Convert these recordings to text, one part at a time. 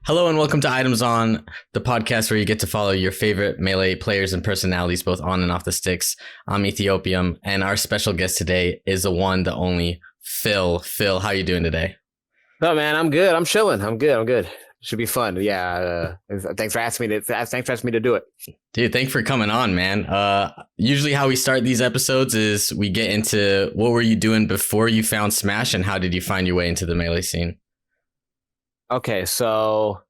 Hello and welcome to Items On, the podcast where you get to follow your favorite Melee players and personalities both on and off the sticks. I'm Ethiopium, and our special guest today is the one, the only Phil. Phil, how you doing today? No, man, I'm good. I'm chilling. I'm good. Should be fun. Yeah. Thanks for asking me to do it. Dude, thanks for coming on, man. Usually how we start these episodes is we get into what were you doing before you found Smash and how did you find your way into the Melee scene? Okay, so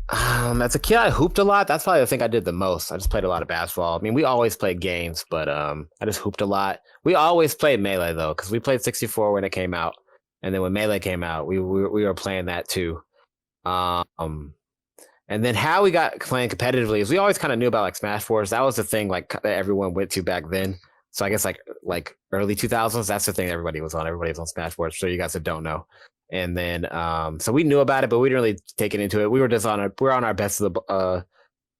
as a kid, I hooped a lot. That's probably the thing I did the most. I just played a lot of basketball. I mean, we always played games, but I just hooped a lot. We always played Melee though, because we played 64 when it came out, and then when Melee came out, we were playing that too. And then how we got playing competitively is we always kind of knew about like Smash Wars. That was the thing like that everyone went to back then. So I guess like early 2000s, that's the thing everybody was on. Everybody was on Smash Wars. So you guys that don't know. And then so we knew about it, but we didn't really take it into it. We were just we're on our best of the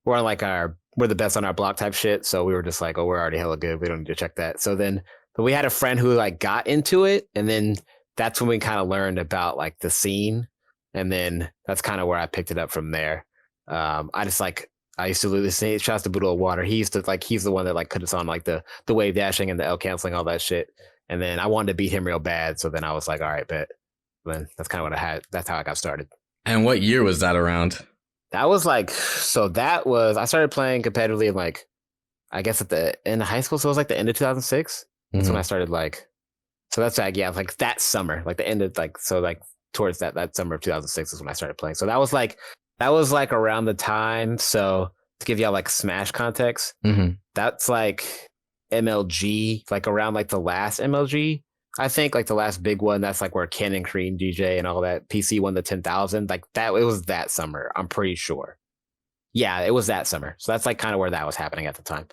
we're the best on our block type shit. So we were just like, oh, we're already hella good. We don't need to check that. So then but we had a friend who like got into it, and then that's when we kind of learned about like the scene. And then that's kind of where I picked it up from there. I used to listen. Shouts to Boodle of Water. He's the one that like put us on like the wave dashing and the L canceling, all that shit. And then I wanted to beat him real bad. So then I was like, all right, bet. Then that's kind of what I had. That's how I got started. And what year was that around? That was I started playing competitively in like, I guess at the end of high school. So it was like the end of 2006. That's when I started so that's like that summer, like the end of towards that summer of 2006 is when I started playing. So that was like around the time. So to give y'all like Smash context, that's like MLG, like around like the last MLG. I think like the last big one, that's like where Ken and Crean DJ and all that PC won the 10,000. Like that, it was that summer. I'm pretty sure. Yeah, it was that summer. So that's like kind of where that was happening at the time.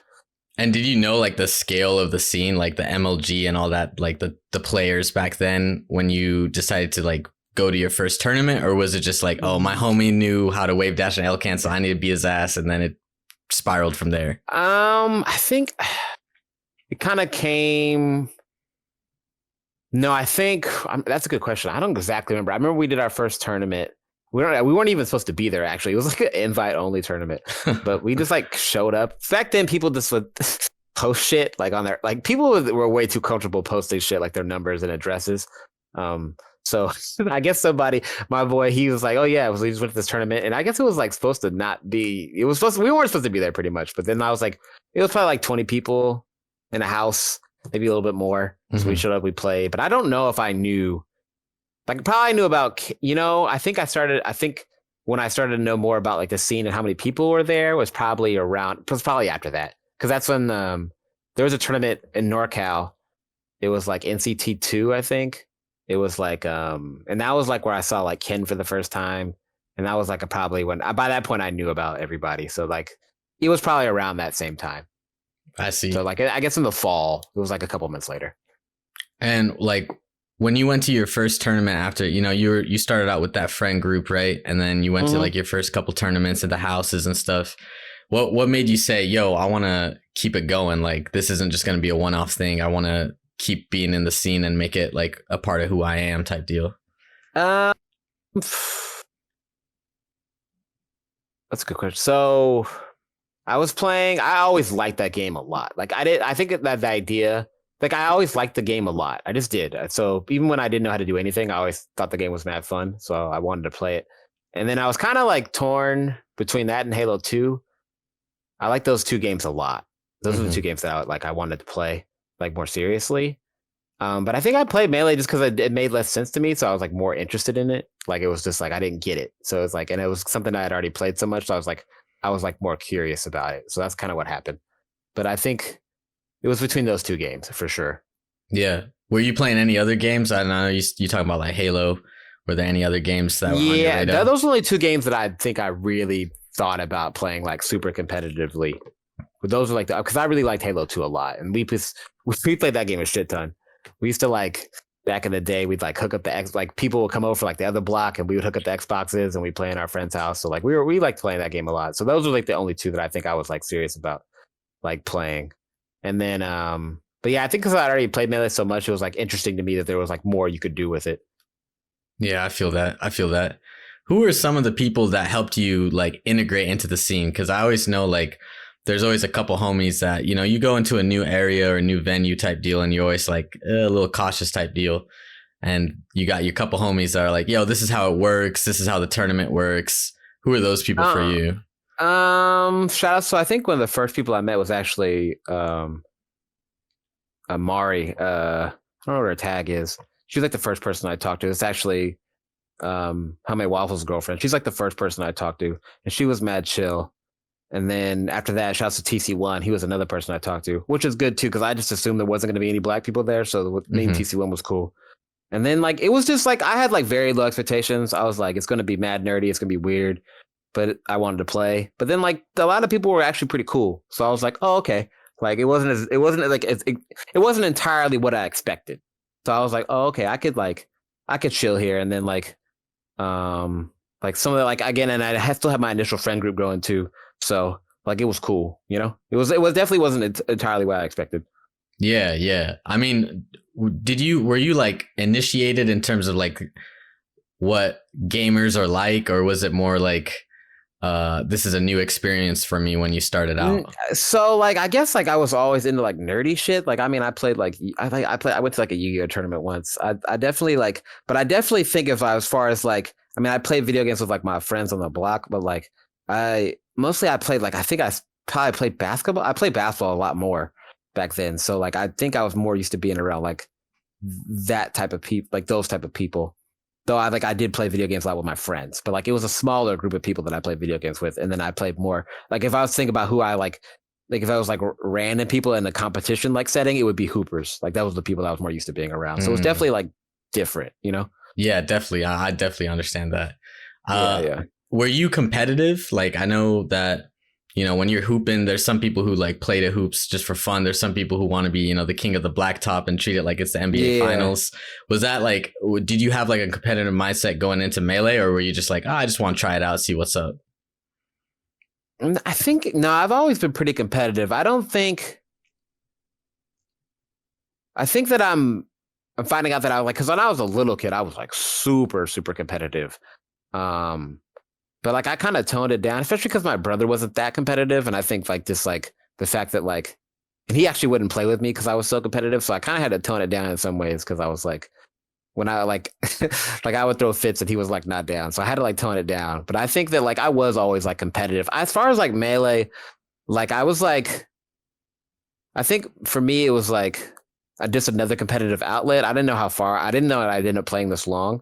And did you know like the scale of the scene, like the MLG and all that, like the players back then when you decided to like go to your first tournament, or was it just like, oh, my homie knew how to wave dash and L cancel, I need to be his ass, and then it spiraled from there? I think it kind of came. No, I think that's a good question. I don't exactly remember. I remember we did our first tournament. We weren't even supposed to be there, actually. It was like an invite only tournament, but we just like showed up. Back then, people just would post shit like on their, like people were way too comfortable posting shit like their numbers and addresses. So I guess my boy, he was like, oh yeah, we just went to this tournament. And I guess it was like supposed to not be, we weren't supposed to be there pretty much. But then I was like, it was probably like 20 people in a house, maybe a little bit more. So we showed up, we played, but I don't know if I knew, like probably knew about, I think when I started to know more about like the scene and how many people were there was probably after that. Cause that's when there was a tournament in NorCal. It was like NCT2, I think. It was like, and that was like where I saw like Ken for the first time. And that was like probably when, by that point I knew about everybody. So like, it was probably around that same time. I see. So like, I guess in the fall, it was like a couple months later. And like when you went to your first tournament after, you started out with that friend group, right? And then you went to like your first couple tournaments at the houses and stuff. What made you say, yo, I want to keep it going? Like, this isn't just going to be a one-off thing. I want to keep being in the scene and make it like a part of who I am type deal. That's a good question. So I always liked that game a lot. Like I think that the idea, like I always liked the game a lot. I just did. So even when I didn't know how to do anything, I always thought the game was mad fun. So I wanted to play it. And then I was kind of like torn between that and Halo 2. I like those two games a lot. Those are the two games that I wanted to play like more seriously. But I think I played Melee just because it made less sense to me. So I was like more interested in it. Like it was just like, I didn't get it. So it's like, and it was something I had already played so much. So I was like more curious about it. So that's kind of what happened. But I think it was between those two games for sure. Yeah. Were you playing any other games? I know you talking about like Halo. Were there any other games that were on your radar? Those are only two games that I think I really thought about playing like super competitively. But those are like because I really liked Halo 2 a lot, and we played that game a shit ton. We used to like back in the day, we'd like hook up like people would come over for like the other block, and we would hook up the Xboxes and we play in our friend's house. So like we liked playing that game a lot. So those are like the only two that I think I was like serious about like playing. And then but yeah, I think because I already played Melee so much, it was like interesting to me that there was like more you could do with it. Yeah, I feel that. who were some of the people that helped you like integrate into the scene? Because I always know like there's always a couple homies that, you know, you go into a new area or a new venue type deal and you're always like a little cautious type deal. And you got your couple homies that are like, yo, this is how it works. This is how the tournament works. Who are those people for you? Shout out. So I think one of the first people I met was actually Mari. I don't know what her tag is. She was like the first person I talked to. It's actually HomeMadeWaffles' girlfriend. She's like the first person I talked to, and she was mad chill. And then after that, shouts to TC1. He was another person I talked to, which is good too, because I just assumed there wasn't going to be any black people there. So me and TC1 was cool. And then like, it was just like, I had like very low expectations. I was like, it's going to be mad nerdy. It's going to be weird, but I wanted to play. But then like a lot of people were actually pretty cool. So I was like, oh, okay. Like it wasn't entirely what I expected. So I was like, oh, okay, I could chill here. And then like some of the, like, again, and I still have my initial friend group going too. So like it was cool, you know. It was definitely wasn't entirely what I expected. Yeah, yeah. I mean, were you like initiated in terms of like what gamers are like, or was it more like this is a new experience for me when you started out? So like I guess like I was always into like nerdy shit. Like I mean I played like I went to like a Yu-Gi-Oh tournament once. I definitely like, but I definitely think if I as far as like, I mean I played video games with like my friends on the block, but like I played like, I think I probably played basketball. I played basketball a lot more back then. So like I think I was more used to being around like that type of people, like those type of people. Though I did play video games a lot with my friends, but like it was a smaller group of people that I played video games with. And then I played more, like if I was thinking about who I like if I was like random people in a competition like setting, it would be hoopers. Like that was the people that I was more used to being around. So it was definitely like different, you know? Yeah, definitely. I definitely understand that. Yeah. Were you competitive? Like I know that, you know, when you're hooping, there's some people who like play the hoops just for fun. There's some people who want to be, you know, the king of the blacktop and treat it like it's the NBA finals. Was that like, did you have like a competitive mindset going into Melee, or were you just like, oh, I just want to try it out, see what's up? I think, no, I've always been pretty competitive. I think that I'm finding out that I like, because when I was a little kid, I was like super, super competitive. But like I kind of toned it down, especially because my brother wasn't that competitive. And I think like just like the fact that like, and he actually wouldn't play with me because I was so competitive. So I kind of had to tone it down in some ways because I was like, when I like, like I would throw fits and he was like not down. So I had to like tone it down. But I think that like I was always like competitive. As far as like Melee, like I was like, I think for me, it was like just another competitive outlet. I didn't know I didn't know that I'd end up playing this long.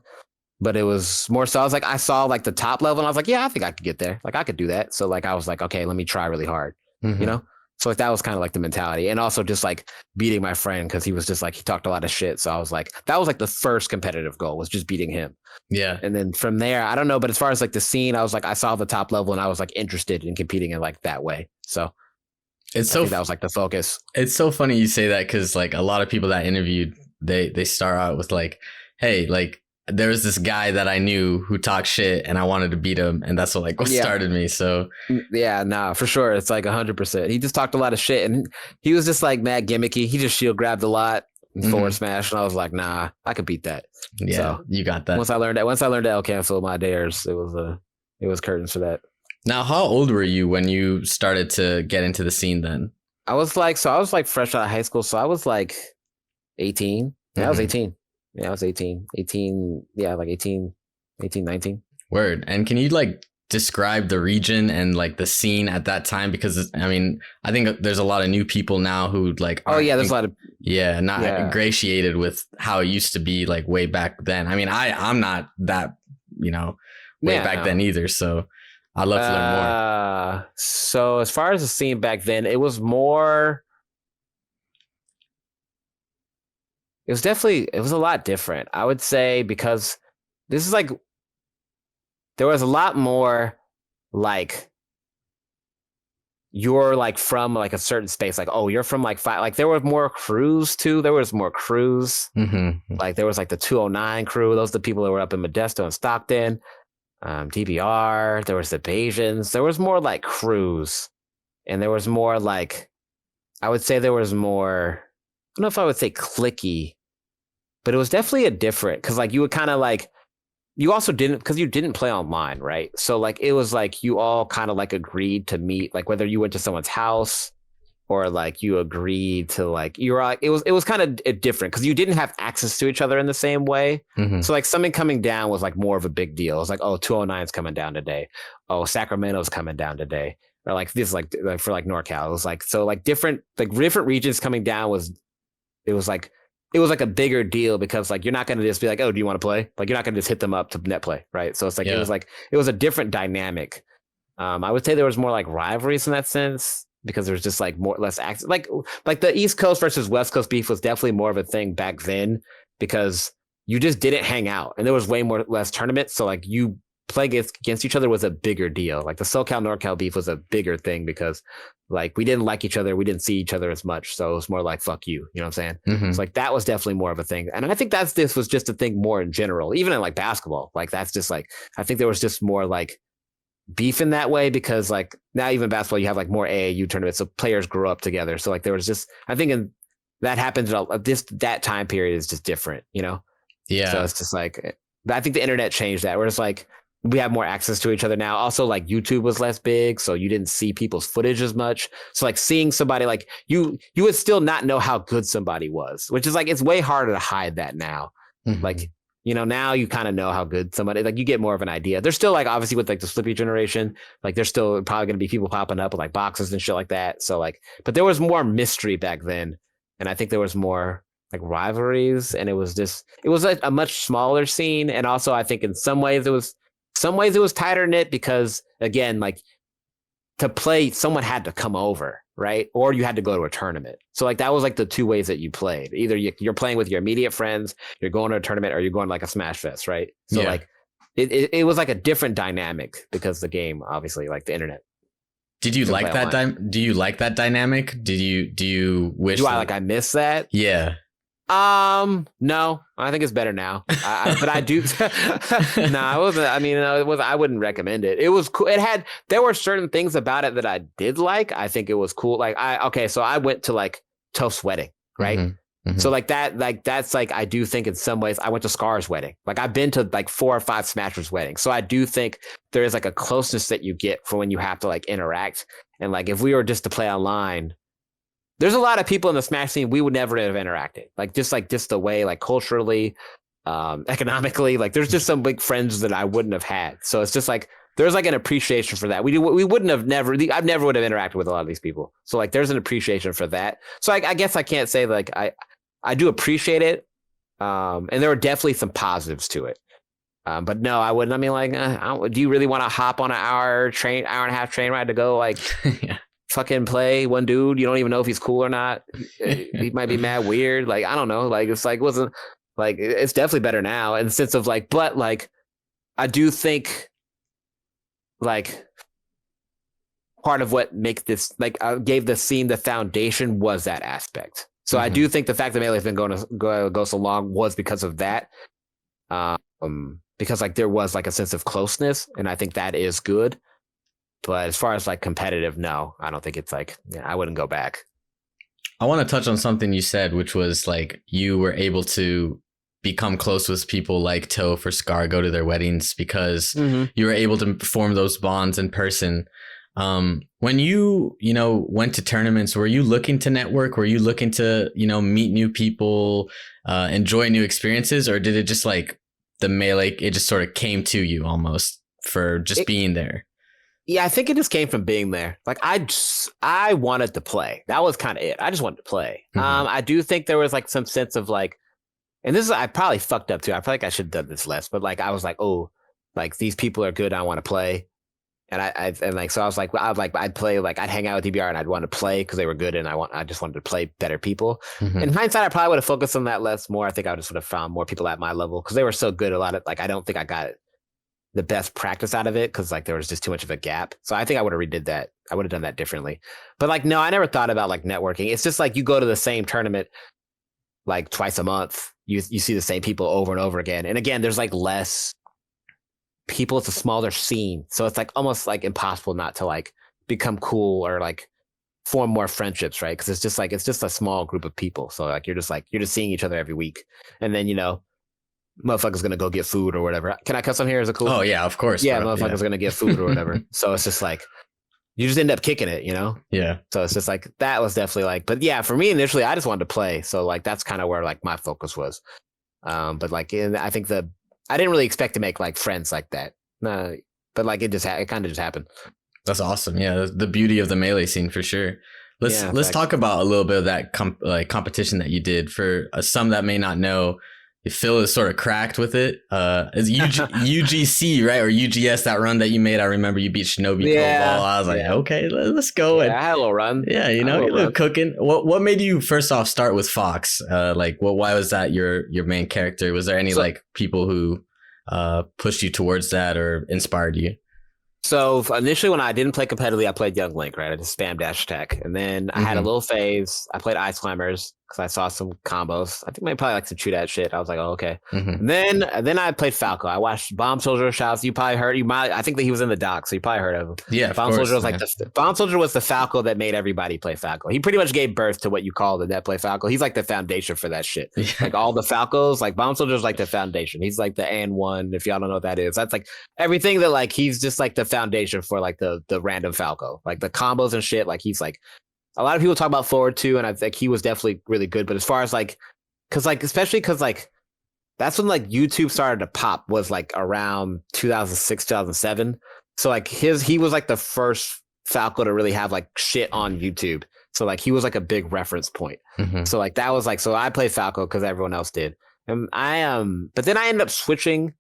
But it was more so I was like, I saw like the top level and I was like, yeah, I think I could get there. Like I could do that. So like I was like, okay, let me try really hard, you know? So like that was kind of like the mentality. And also just like beating my friend because he was just like, he talked a lot of shit. So I was like, that was like the first competitive goal was just beating him. Yeah. And then from there, I don't know, but as far as like the scene, I was like, I saw the top level and I was like interested in competing in like that way. So I think that was like the focus. It's so funny you say that because like a lot of people that I interviewed, they start out with like, hey, like, there was this guy that I knew who talked shit and I wanted to beat him. And that's what started me. So yeah, nah, for sure. It's like 100%. He just talked a lot of shit and he was just like mad gimmicky. He just shield grabbed a lot and forward smash. And I was like, nah, I could beat that. Yeah, so, you got that. Once I learned to L cancel my dares, it was curtains for that. Now, how old were you when you started to get into the scene then? I was like fresh out of high school. So I was like 18. Yeah, I was 18. Yeah, I was 18. 18, yeah, like 18, 19. Word. And can you like describe the region and like the scene at that time? Because I mean, I think there's a lot of new people now who like there's a lot of not ingratiated with how it used to be like way back then. I mean, I'm not that, you know, back then either. So I'd love to learn more. So as far as the scene back then, it was more. It was a lot different, I would say, because this is like, there was a lot more like, you're like from like a certain space, like, oh, you're from like like there were more crews too. There was more crews. Like there was like the 209 crew. Those are the people that were up in Modesto and Stockton, DBR. There was the Bayesians. There was more like crews. And there was more like, I would say there was more, I don't know if I would say clicky, but it was definitely a different, because like you would kind of like, you also didn't, because you didn't play online, right? So like it was like you all kind of like agreed to meet, like whether you went to someone's house or like you agreed to like you were like it was kind of different because you didn't have access to each other in the same way. Mm-hmm. So like something coming down was like more of a big deal. It was like, oh, 209's coming down today. Oh, Sacramento's coming down today. Or like this like for like NorCal. It was like so like different regions coming down it was like a bigger deal because like you're not gonna just be like, oh, do you want to play? Like you're not gonna just hit them up to net play, right? So it's like it was a different dynamic. I would say there was more like rivalries in that sense because there was just like less access. Like the East Coast versus West Coast beef was definitely more of a thing back then because you just didn't hang out and there was way less tournaments. So like you play against each other was a bigger deal. Like the SoCal NorCal beef was a bigger thing because like we didn't like each other, we didn't see each other as much. So it was more like fuck you, you know what I'm saying? Mm-hmm. So like that was definitely more of a thing. And I think this was just a thing more in general, even in like basketball. Like that's just like I think there was just more like beef in that way because like now even basketball you have like more AAU tournaments so players grew up together so like there was just I think that happens that time period is just different, you know. So it's just like I think the internet changed that where it's like we have more access to each other now. Also like YouTube was less big so you didn't see people's footage as much, so like seeing somebody like you would still not know how good somebody was, which is like it's way harder to hide that now. Mm-hmm. Like you know, now you kind of know how good somebody, like you get more of an idea. There's still like, obviously with like the Slippy generation, like there's still probably going to be people popping up with like boxes and shit like that. So like, but there was more mystery back then. And I think there was more like rivalries and it was a much smaller scene. And also I think in some ways it was tighter knit because again, like to play, someone had to come over, right? Or you had to go to a tournament. So like that was like the two ways that you played. Either you're playing with your immediate friends, you're going to a tournament, or you're going to like a Smash Fest, right? So like it was like a different dynamic because the game, obviously, like the internet. Did you like that? Do you like that dynamic? Do you wish? I miss that? Yeah. No, I think it's better now. But I do. No, I wasn't. I mean, I wouldn't recommend it. It was cool. There were certain things about it that I did like. I think it was cool. Like so I went to like Toph's wedding, right? Mm-hmm. Mm-hmm. So like that's like, I do think in some ways I went to Scar's wedding. Like I've been to like 4 or 5 Smashers weddings. So I do think there is like a closeness that you get for when you have to like interact. And like, if we were just to play online, there's a lot of people in the Smash scene we would never have interacted. Like just the way, like culturally, economically, like there's just some big friends that I wouldn't have had. So it's just like there's like an appreciation for that. We wouldn't have I never would have interacted with a lot of these people. So like there's an appreciation for that. So I guess I can't say like I do appreciate it, and there were definitely some positives to it. But no, I wouldn't. I mean, like, do you really want to hop on an hour and a half train ride to go like? Yeah. Fucking play one dude you don't even know if he's cool or not. He might be mad weird, like I don't know, like it's like wasn't like it's definitely better now in the sense of like, but like I do think like part of what makes this like gave the scene the foundation was that aspect. So I do think the fact that Melee's been go so long was because of that, because like there was like a sense of closeness and I think that is good. But as far as like competitive, no, I don't think it's like, I wouldn't go back. I want to touch on something you said, which was like you were able to become close with people like Toph or Scar, go to their weddings because you were able to form those bonds in person. When you went to tournaments, were you looking to network? Were you looking to, meet new people, enjoy new experiences? Or did it just like the Melee, it just sort of came to you almost for just being there? Yeah, I think it just came from being there. Like I wanted to play. That was kind of it. I just wanted to play. I do think there was like some sense of like, and this is, I probably fucked up too. I feel like I should have done this less, but like I was like, oh, like these people are good. I want to play, and so I was like, I'd play, like I'd hang out with DBR and I'd want to play because they were good, and I just wanted to play better people. In hindsight, I probably would have focused on that more. I think I just would have found more people at my level because they were so good. A lot of like, I don't think I got the best practice out of it because like there was just too much of a gap. So I think I would have redid that. I would have done that differently. But like, no, I never thought about like networking. It's just like you go to the same tournament like twice a month. You see the same people over and over again. And again, there's like less people. It's a smaller scene. So it's like almost like impossible not to like become cool or like form more friendships, right? Because it's just a small group of people. So like you're just seeing each other every week. And then, motherfucker's gonna go get food or whatever. Can I cuss on here? Is it cool? Oh yeah, of course. Yeah, bro. motherfucker's gonna get food or whatever. So it's just like you just end up kicking it, you know? Yeah. So it's just like that was definitely like, but yeah, for me initially, I just wanted to play. So like that's kind of where like my focus was. But like I think I didn't really expect to make like friends like that. No, but like it kind of just happened. That's awesome. Yeah, the beauty of the Melee scene for sure. Let's talk about a little bit of that competition that you did for some that may not know. Phil is sort of cracked with it. Is UGC right or UGS that run that you made? I remember you beat Shinobi Cobalt. I was like, okay, let's go. Yeah, I had a little run. Yeah, you know, you're cooking. What made you first off start with Fox? Why was that your main character? Was there any like people who pushed you towards that or inspired you? So initially, when I didn't play competitively, I played Young Link, right? I just spam dash attack, and then I had a little phase. I played Ice Climbers because I saw some combos. I think I probably like to chew that shit. I was like, oh, okay. And then I played Falco. I watched Bomb Soldier shouts. You probably heard. I think that he was in the doc, so you probably heard of him. Yeah, Bomb Soldier was Bomb Soldier was the Falco that made everybody play Falco. He pretty much gave birth to what you call the net play Falco. He's like the foundation for that shit. Yeah. Like all the Falcos, like Bomb Soldier is like the foundation. He's like the N1. If y'all don't know what that is, that's like everything that like he's just like the foundation for like the random Falco, like the combos and shit. Like he's like. A lot of people talk about Forward 2, and I think he was definitely really good. But as far as like, especially because like, that's when like YouTube started to pop was like around 2006, 2007. So like he was like the first Falco to really have like shit on YouTube. So like he was like a big reference point. So like that was like, so I played Falco because everyone else did. And but then I ended up switching,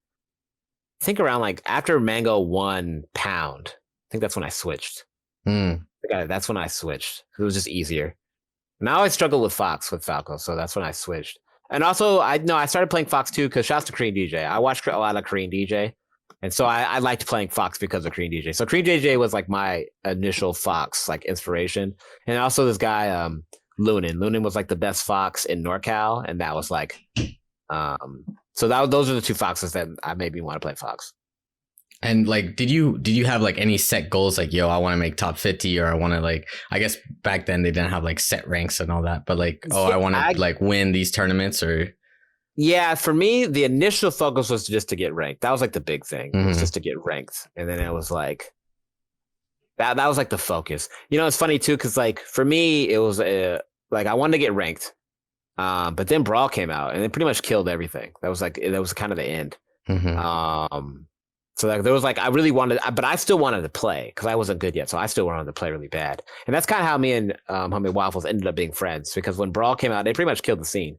I think around like after Mango won Pound. I think that's when I switched. That's when I switched. It was just easier. Now I struggle with Falco, so that's when I switched. And also, I started playing Fox too because shouts to Korean DJ. I watched a lot of Korean DJ, and so I liked playing Fox because of Korean DJ. So Korean DJ was like my initial Fox like inspiration, and also this guy Lunin. Lunin was like the best Fox in NorCal, and that was like, so those are the two Foxes that made me want to play Fox. And like, did you have like any set goals? Like, yo, I want to make top 50 or I want to like, I guess back then they didn't have like set ranks and all that, but like, I want to like win these tournaments or. Yeah, for me, the initial focus was just to get ranked. That was like the big thing. It was just to get ranked. And then it was like, that was like the focus. You know, it's funny too, because like for me, it was like I wanted to get ranked. But then Brawl came out and it pretty much killed everything. That was kind of the end. So like there was like I really wanted, but I still wanted to play because I wasn't good yet. So I still wanted to play really bad, and that's kind of how me and HomeMadeWaffles ended up being friends. Because when Brawl came out, they pretty much killed the scene.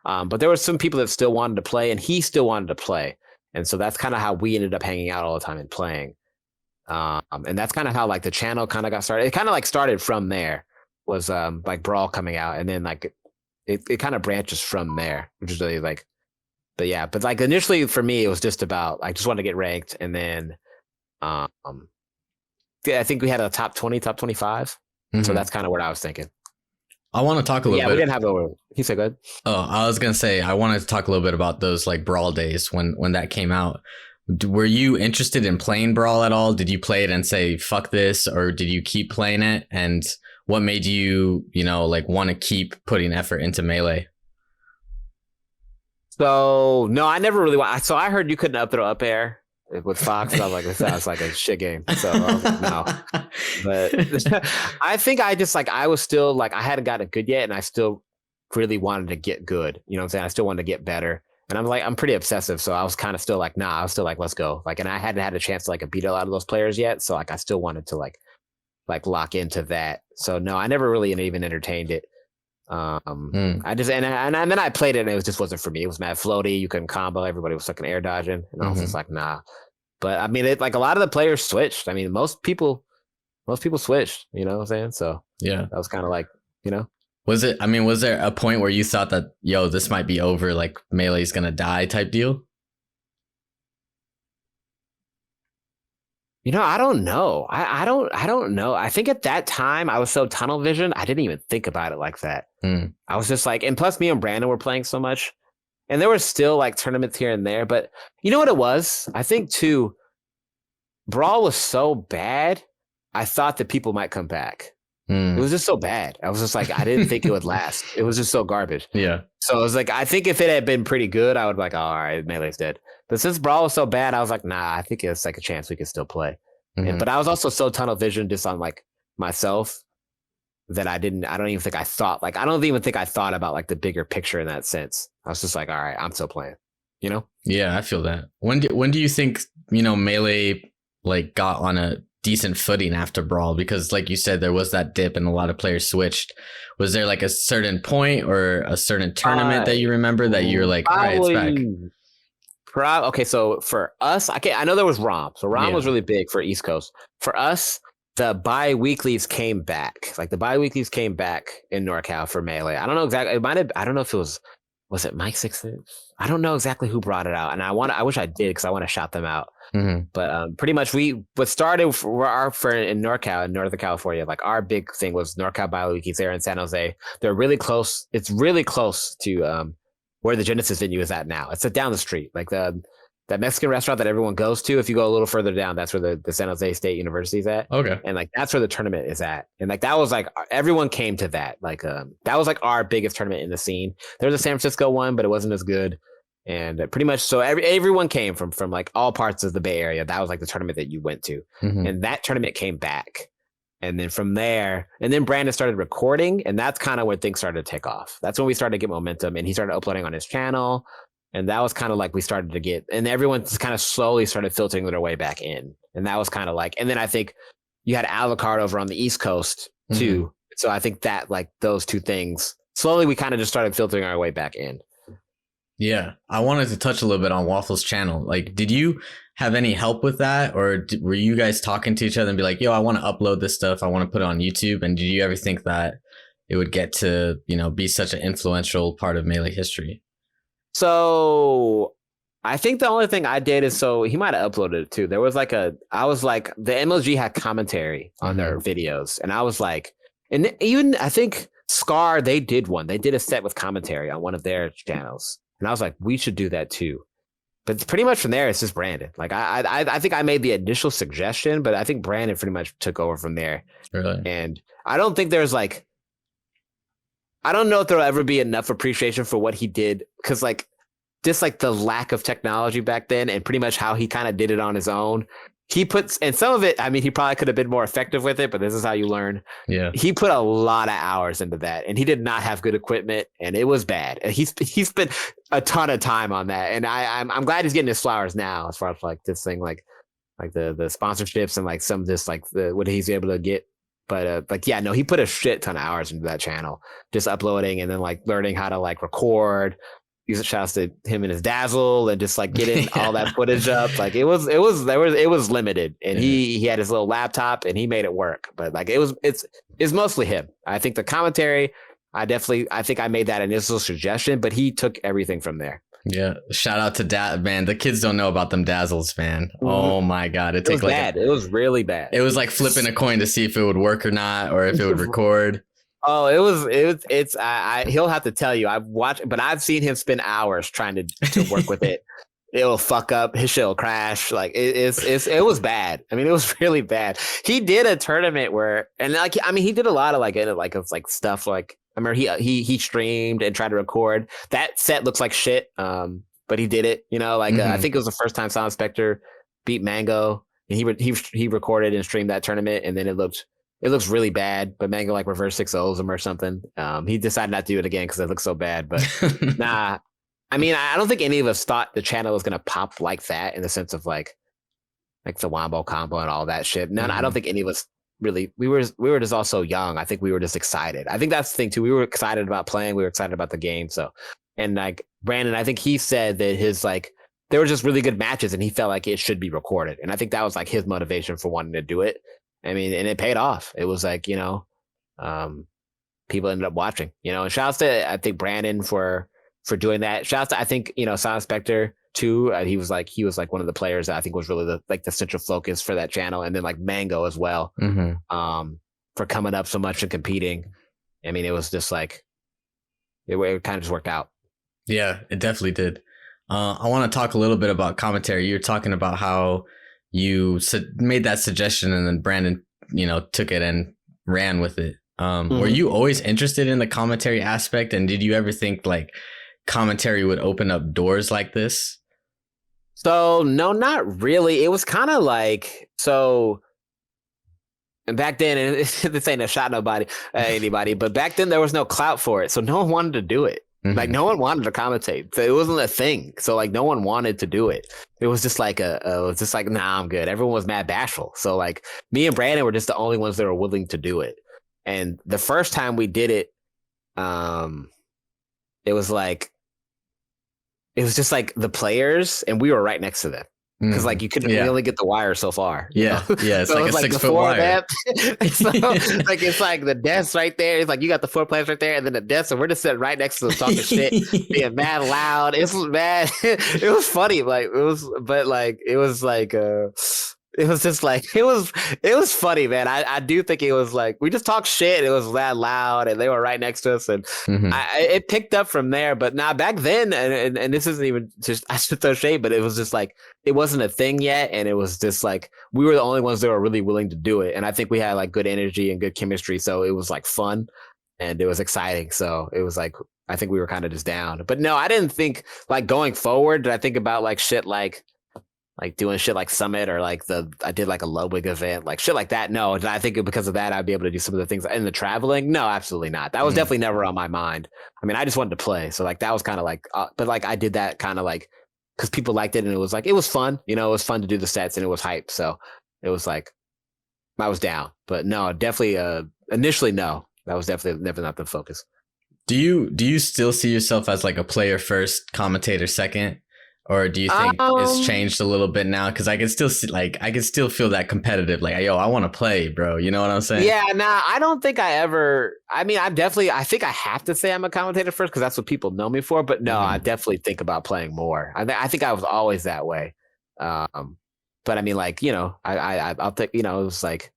But there were some people that still wanted to play, and he still wanted to play, and so that's kind of how we ended up hanging out all the time and playing. And that's kind of how like the channel kind of got started. It kind of like started from there was like Brawl coming out, and then like it kind of branches from there, which is really like. But yeah, but like initially for me, it was just about I just wanted to get ranked, and then, I think we had a top 20, top 25. So that's kind of what I was thinking. I want to talk a little bit. Yeah, we didn't have the. He said, "Good." Oh, I was gonna say I wanted to talk a little bit about those like Brawl days when that came out. Were you interested in playing Brawl at all? Did you play it and say fuck this, or did you keep playing it? And what made you, like want to keep putting effort into Melee? So no, I never really want. So I heard you couldn't up throw up air with Fox. And I was like, this sounds like a shit game. So I was like, no. But I think I just like I was still like I hadn't gotten good yet, and I still really wanted to get good. You know what I'm saying? I still wanted to get better, and I'm pretty obsessive. So I was kind of still like, nah. I was still like, let's go. Like, and I hadn't had a chance to like beat a lot of those players yet. So like I still wanted to like lock into that. So no, I never really even entertained it. I just and then I played it and it just wasn't for me. It was mad floaty. You couldn't combo. Everybody was fucking air dodging, and I was just like, nah. But I mean, like a lot of the players switched. I mean, most people switched. You know what I'm saying? So yeah, that was kind of like, Was it? I mean, was there a point where you thought that this might be over? Like Melee's gonna die type deal? I don't know. I don't know. I think at that time I was so tunnel vision, I didn't even think about it like that. I was just like, and plus me and Brandon were playing so much, and there were still like tournaments here and there. But you know what it was? I think too, Brawl was so bad, I thought that people might come back. It was just so bad. I was just like, I didn't think it would last. It was just so garbage. Yeah. So I was like, I think if it had been pretty good, I would be like, oh, all right, Melee's dead. But since Brawl was so bad, I was like, nah, I think it's like a chance we could still play. Mhm. But I was also so tunnel vision just on like myself that I don't even think I thought about like the bigger picture in that sense. I was just like, all right, I'm still playing, you know? Yeah, I feel that. When do you think, Melee like got on a decent footing after Brawl? Because like you said, there was that dip and a lot of players switched. Was there like a certain point or a certain tournament that you remember that you're like, all right, it's back? Okay, so for us, I know there was ROM. So ROM was Yeah. really big for East Coast. For us, the bi-weeklies came back. Like the bi-weeklies came back in NorCal for Melee. I don't know exactly. I don't know if it was it Mike Sixth? I don't know exactly who brought it out, and I wish I did because I want to shout them out. Mm-hmm. But pretty much what started for in NorCal, in Northern California, like our big thing was NorCal bi-weeklies there in San Jose. They're really close. It's really close to where the Genesis venue is at now. It's down the street, like that Mexican restaurant that everyone goes to. If you go a little further down, that's where the San Jose State University is at. Okay. And like that's where the tournament is at. And like that was like everyone came to that. Like that was like our biggest tournament in the scene. There was a San Francisco one, but it wasn't as good. And pretty much so everyone came from like all parts of the Bay Area. That was like the tournament that you went to. Mm-hmm. And that tournament came back. And then from there, and then Brandon started recording, and that's kind of when things started to take off. That's when we started to get momentum, and he started uploading on his channel. And that was kind of like we started to get, and everyone kind of slowly started filtering their way back in. And that was kind of like, and then I think you had Alucard over on the East Coast too. Mm-hmm. So I think that like those two things, slowly we kind of just started filtering our way back in. Yeah. I wanted to touch a little bit on Waffles' channel. Like, did you have any help with that? Or were you guys talking to each other and be like, yo, I want to upload this stuff. I want to put it on YouTube. And did you ever think that it would get to, be such an influential part of Melee history? So I think the only thing I did is, so he might have uploaded it too. There was like the MLG had commentary on their videos. And I was like, and even I think Scar, they did a set with commentary on one of their channels. And I was like, we should do that too. But pretty much from there, it's just Brandon. Like I think I made the initial suggestion, but I think Brandon pretty much took over from there. Really? And I don't think there's like, I don't know if there'll ever be enough appreciation for what he did, because like just like the lack of technology back then and pretty much how he kind of did it on his own. He puts, and some of it, I mean, he probably could have been more effective with it, but this is how you learn. Yeah. He put a lot of hours into that, and he did not have good equipment, and it was bad. And he spent a ton of time on that, and I'm glad he's getting his flowers now, as far as like this thing, like the sponsorships and like some of this, like what he's able to get. But like, yeah, no, he put a shit ton of hours into that channel, just uploading and then like learning how to like record. Shouts to him and his Dazzle and just like getting all that footage up. Like it was limited, and he had his little laptop and he made it work. But like it's mostly him. I think the commentary, I think I made that initial suggestion, but he took everything from there. Yeah. Shout out to man. The kids don't know about them Dazzles, man. Mm-hmm. Oh my God. It was bad. It was really bad. It was like flipping a coin to see if it would work or not, or if it would record. Oh, he'll have to tell you. I've watched, but I've seen him spend hours trying to work with it. It'll fuck up. His shit will crash. Like it was bad. I mean, it was really bad. He did a tournament where, and like, I mean, he did a lot of like stuff. Like I remember he streamed and tried to record. That set looks like shit. But he did it. I think it was the first time Silent Spectre beat Mango, and he recorded and streamed that tournament, and then it looks really bad, but Mango like reverse 6-0s him or something. He decided not to do it again because it looks so bad. But nah, I mean, I don't think any of us thought the channel was gonna pop like that, in the sense of like the Wombo combo and all that shit. No, I don't think any of us really. We were just all so young. I think we were just excited. I think that's the thing too. We were excited about playing. We were excited about the game. So, and like Brandon, I think he said that his like there were just really good matches, and he felt like it should be recorded. And I think that was like his motivation for wanting to do it. I mean, and it paid off. It was like, people ended up watching, and shouts to, I think, Brandon for doing that. Shouts to, I think, Silent Spectre too. He was like one of the players that I think was really the central focus for that channel. And then like Mango as well, for coming up so much and competing. I mean, it was just like, it kind of just worked out. Yeah, it definitely did. I want to talk a little bit about commentary. You're talking about how you made that suggestion, and then Brandon, took it and ran with it. Were Mhm. you always interested in the commentary aspect, and did you ever think like commentary would open up doors like this? So no, not really. It was kind of like so. And back then, and this ain't a shot nobody, anybody, but back then there was no clout for it, so no one wanted to do it. Like Hmm. no one wanted to commentate, so it wasn't a thing. So like no one wanted to do it. It was just like it was just like, nah, I'm good. Everyone was mad bashful. So like me and Brandon were just the only ones that were willing to do it. And the first time we did it, um, it was like it was just like the players, and we were right next to them. Because like you couldn't, we Yeah. only get the wire so far. Yeah. Yeah. It's So like it's a like the 6 foot four of wire. them. So like it's like the desk right there. It's like you got the 4 players right there, and then the desk, and we're just sitting right next to them talking shit, being mad loud. It was mad. It was funny. Like it was, but like it was like it was just like it was funny, man. I do think it was like we just talked shit. It was that loud, and they were right next to us, and Mhm. it picked up from there. But now back then, and this isn't even just I should throw shade, but it was just like it wasn't a thing yet, and it was just like we were the only ones that were really willing to do it, and I think we had like good energy and good chemistry, so it was like fun and it was exciting. So it was like I think we were kind of just down. But no, I didn't think like going forward. Did I think about like shit like doing shit like Summit or like I did like a Ludwig event, like shit like that. No, and I think because of that, I'd be able to do some of the things in the traveling. No, absolutely not. That was Mhm. definitely never on my mind. I mean, I just wanted to play. So like, that was kind of like, but like I did that kind of like, cause people liked it and it was like, it was fun, you know, it was fun to do the sets and it was hype. So it was like, I was down, but no, definitely, initially, no, that was definitely never not the focus. Do you still see yourself as like a player first, commentator second, or do you think it's Um, changed a little bit now? Because I can still see, like, I can still feel that competitive, like, yo, I want to play, bro. You know what I'm saying? Yeah, nah, I don't think I ever. I mean, I think I have to say I'm a commentator first because that's what people know me for. But no, I Hmm. definitely think about playing more. I think I was always that way. Um, but I mean, like you know, I'll think you know, it was like,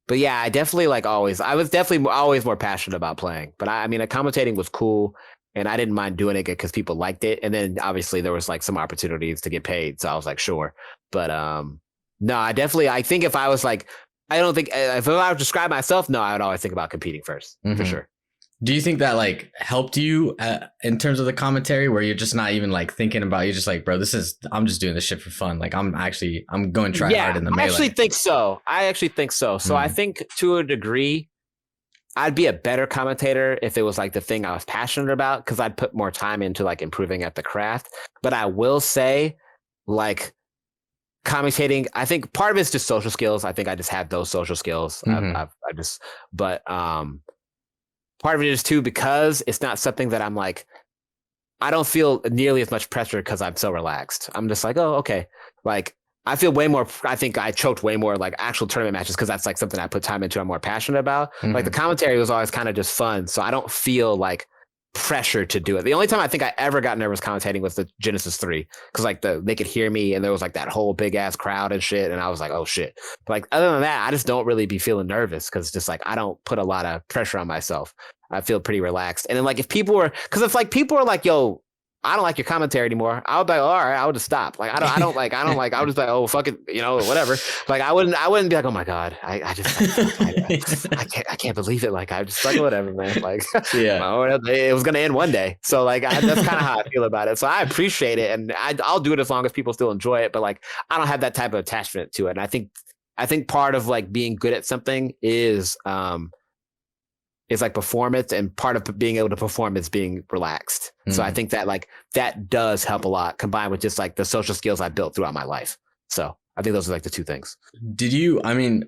but yeah, I definitely like always. I was definitely always more passionate about playing. But I mean, commentating was cool, and I didn't mind doing it because people liked it. And then obviously there was like some opportunities to get paid, so I was like, sure. But no, I think if I was like, I don't think if I would describe myself, no, I would always think about competing first for Hmm. sure. Do you think that like helped you in terms of the commentary, where you're just not even like thinking about, you're just like, bro, I'm just doing this shit for fun. Like I'm going to try hard Yeah, in the I actually melee. think so. I actually think so. So I Mm-hmm. think to a degree, I'd be a better commentator if it was like the thing I was passionate about because I'd put more time into like improving at the craft. But I will say, like commentating, I think part of it's just social skills. I think I just have those social skills. Mm-hmm. I just, but part of it is too because it's not something that I'm like I don't feel nearly as much pressure because I'm so relaxed. I'm just like, oh, okay. Like I feel way more. I think I choked way more like actual tournament matches because that's like something I put time into. I'm more passionate about. Like the Mm-hmm. commentary was always kind of just fun, so I don't feel like pressure to do it. The only time I think I ever got nervous commentating was the Genesis 3 because like they could hear me and there was like that whole big ass crowd and shit, and I was like, oh shit. But like other than that, I just don't really be feeling nervous because just like I don't put a lot of pressure on myself. I feel pretty relaxed. And then like if people were because if like people are like, yo, I don't like your commentary anymore. I would be like, all right, I would just stop. Like, I don't like, I would just like, oh, fuck it, you know, whatever. Like, I wouldn't be like, oh my God, I can't believe it. Like, I just like, whatever, man. Like, Yeah. well, it was going to end one day. So like, that's kind of how I feel about it. So I appreciate it. And I'll do it as long as people still enjoy it. But like, I don't have that type of attachment to it. And I think part of like being good at something is like performance, and part of being able to perform is being relaxed. So I Mm. think that like that does help a lot combined with just like the social skills I built throughout my life. So I think those are like the two things. I mean,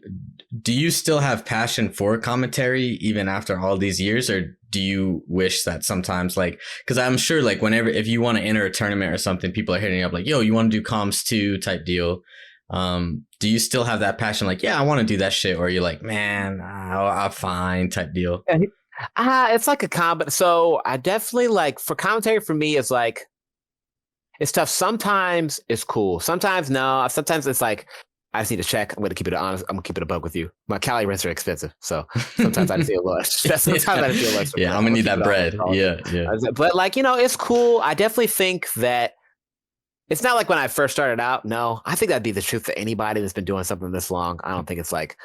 do you still have passion for commentary even after all these years, or do you wish that sometimes, like, because I'm sure like whenever, if you want to enter a tournament or something, people are hitting you up like, yo, you want to do comms too type deal. Do you still have that passion? Like, yeah, I want to do that shit. Or you're like, man, I'm fine type deal. It's like a combo. So I definitely like for commentary for me is like it's tough. Sometimes it's cool. Sometimes no. Sometimes it's like I just need to check. I'm gonna keep it honest. I'm gonna keep it a bug with you. My calorie rents are expensive, so sometimes I just feel less. Sometimes I just feel less. Yeah, I'm gonna need that bread. Yeah, yeah. But like you know, it's cool. I definitely think that it's not like when I first started out. No, I think that'd be the truth for anybody that's been doing something this long. I don't think it's like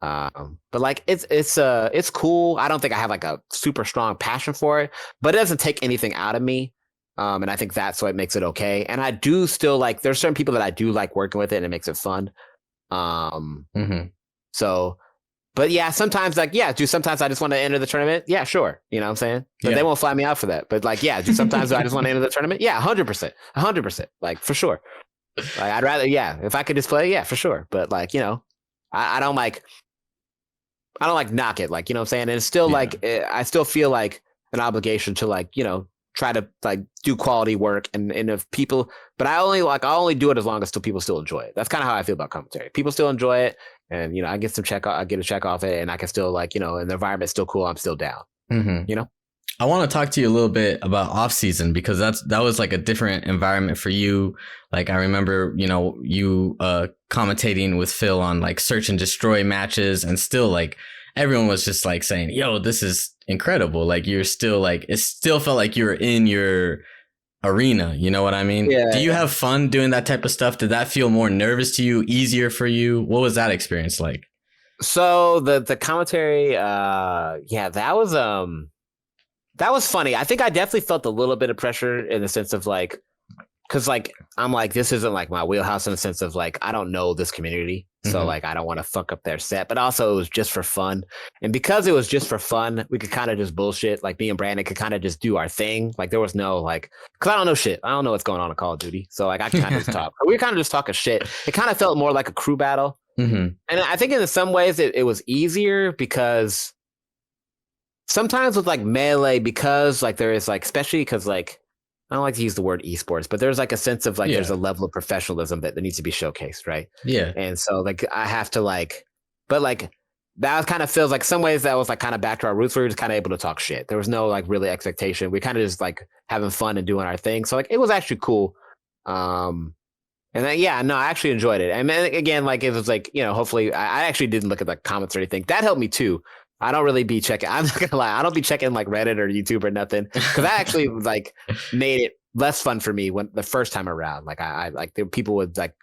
But like it's cool. I don't think I have like a super strong passion for it, but it doesn't take anything out of me. And I think that's what makes it okay. And I do still like, there's certain people that I do like working with it and it makes it fun. Mm-hmm. So, but yeah, sometimes like, yeah, do sometimes I just want to enter the tournament? Yeah, sure. You know what I'm saying? But Yeah. they won't fly me out for that. But like, yeah, do sometimes I just want to enter the tournament? Yeah, 100%. 100%. Like for sure. Like I'd rather, yeah, if I could just play, yeah, for sure. But like, I don't like, knock it, like, you know what I'm saying? And it's still Yeah. like, I still feel like an obligation to like, try to like do quality work and if people, but I only do it as long as still people still enjoy it. That's kind of how I feel about commentary. People still enjoy it. And, I get I get a check off it and I can still like, and the environment's still cool. I'm still down, Mm-hmm. I want to talk to you a little bit about off season because that was like a different environment for you. Like I remember, you commentating with Phil on like search and destroy matches and still like everyone was just like saying, yo, this is incredible. Like you're still like, it still felt like you were in your arena. You know what I mean? Yeah. Do you have fun doing that type of stuff? Did that feel more nervous to you, easier for you? What was that experience like? So the commentary, yeah, that was funny. I think I definitely felt a little bit of pressure in the sense of like, because like I'm like, this isn't like my wheelhouse in the sense of like I don't know this community, so like I don't want to fuck up their set. But also it was just for fun, and because it was just for fun, we could kind of just bullshit. Like me and Brandon could kind of just do our thing. Like there was no like, because I don't know shit. I don't know what's going on in Call of Duty, so like I kind of just talk. We were kind of just talking shit. It kind of felt more like a crew battle, and I think in some ways it was easier because sometimes with like melee, because like there is like, especially because like I don't like to use the word esports, but there's like a sense of like there's a level of professionalism that needs to be showcased, right? Yeah. And so like I have to like, but like that kind of feels like some ways that was like kind of back to our roots. We were just kind of able to talk shit. There was no like really expectation. We kind of just like having fun and doing our thing. So like it was actually cool. And then, yeah, no, I actually enjoyed it. And then again, like it was like, hopefully I actually didn't look at the comments or anything. That helped me too. I don't really be checking. I'm not gonna lie. I don't be checking like Reddit or YouTube or nothing because that actually like made it less fun for me when the first time around. Like I like people would like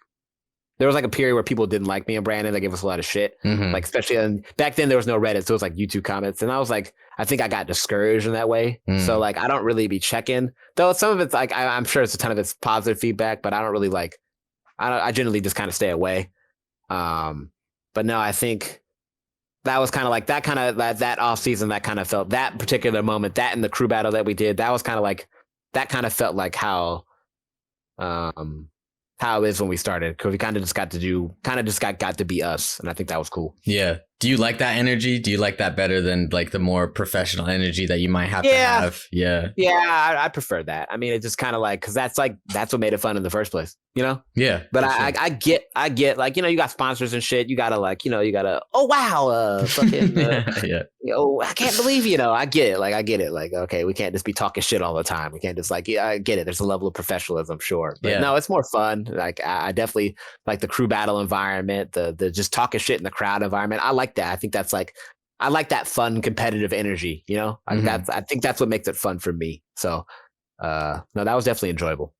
there was like a period where people didn't like me and Brandon. They gave us a lot of shit. Like especially back then there was no Reddit, so it was like YouTube comments, and I was like, I think I got discouraged in that way. So like I don't really be checking. Though some of it's like I'm sure it's a ton of it's positive feedback, but I don't really like. I generally just kind of stay away. But no, I think that was kind of like that off season that kind of felt that particular moment, that in the crew battle that we did, that was kind of like that kind of felt like how it is when we started, because we kind of just got to be us, and I think that was cool. Yeah. Do you like that energy? Do you like that better than like the more professional energy that you might have to have? Yeah. Yeah, I prefer that. I mean, it's just kind of like, because that's what made it fun in the first place, Yeah. But I get like, you got sponsors and shit. You gotta like, oh wow, fucking yeah. I can't believe, I get it. Like, okay, we can't just be talking shit all the time. We can't just like, yeah, I get it. There's a level of professionalism, sure. But no, it's more fun. Like I definitely like the crew battle environment, the just talking shit in the crowd environment. I like that. I think that's like, I like that fun competitive energy, I think that's what makes it fun for me. So no, that was definitely enjoyable.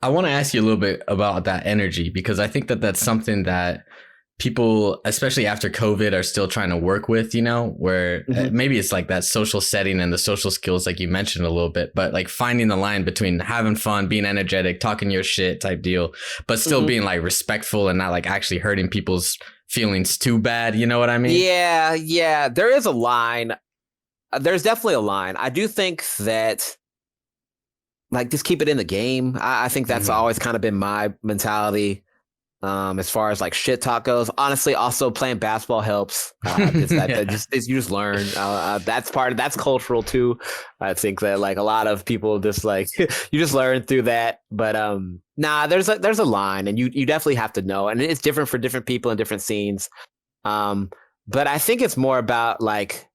I want to ask you a little bit about that energy, because I think that that's something that people, especially after COVID, are still trying to work with, where maybe it's like that social setting and the social skills, like you mentioned a little bit, but like finding the line between having fun, being energetic, talking your shit type deal, but still being like respectful and not like actually hurting people's feelings too bad. You know what I mean? Yeah. There is a line. There's definitely a line. I do think that like just keep it in the game. I think that's always kind of been my mentality. As far as like shit talk goes, honestly, also playing basketball helps. You just learn. That's cultural too. I think that like a lot of people just like you just learn through that. But nah, there's a line, and you definitely have to know, and it's different for different people in different scenes. But I think it's more about like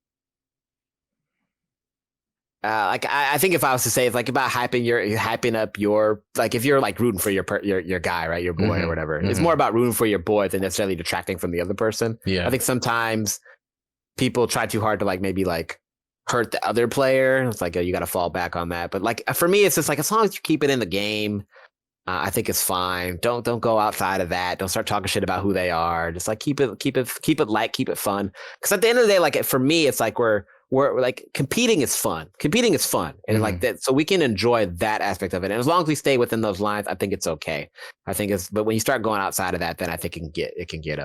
I think if I was to say it's like about hyping up your, like if you're like rooting for your guy, right, your boy or whatever, it's more about rooting for your boy than necessarily detracting from the other person. Yeah, I think sometimes people try too hard to like maybe like hurt the other player. It's like you got to fall back on that. But like for me, it's just like as long as you keep it in the game, I think it's fine. Don't go outside of that. Don't start talking shit about who they are. Just like keep it light, keep it fun. Because at the end of the day, like for me, it's like we're like competing is fun. Competing is fun, and like that, so we can enjoy that aspect of it. And as long as we stay within those lines, I think it's okay. I think it's, but when you start going outside of that, then I think it can get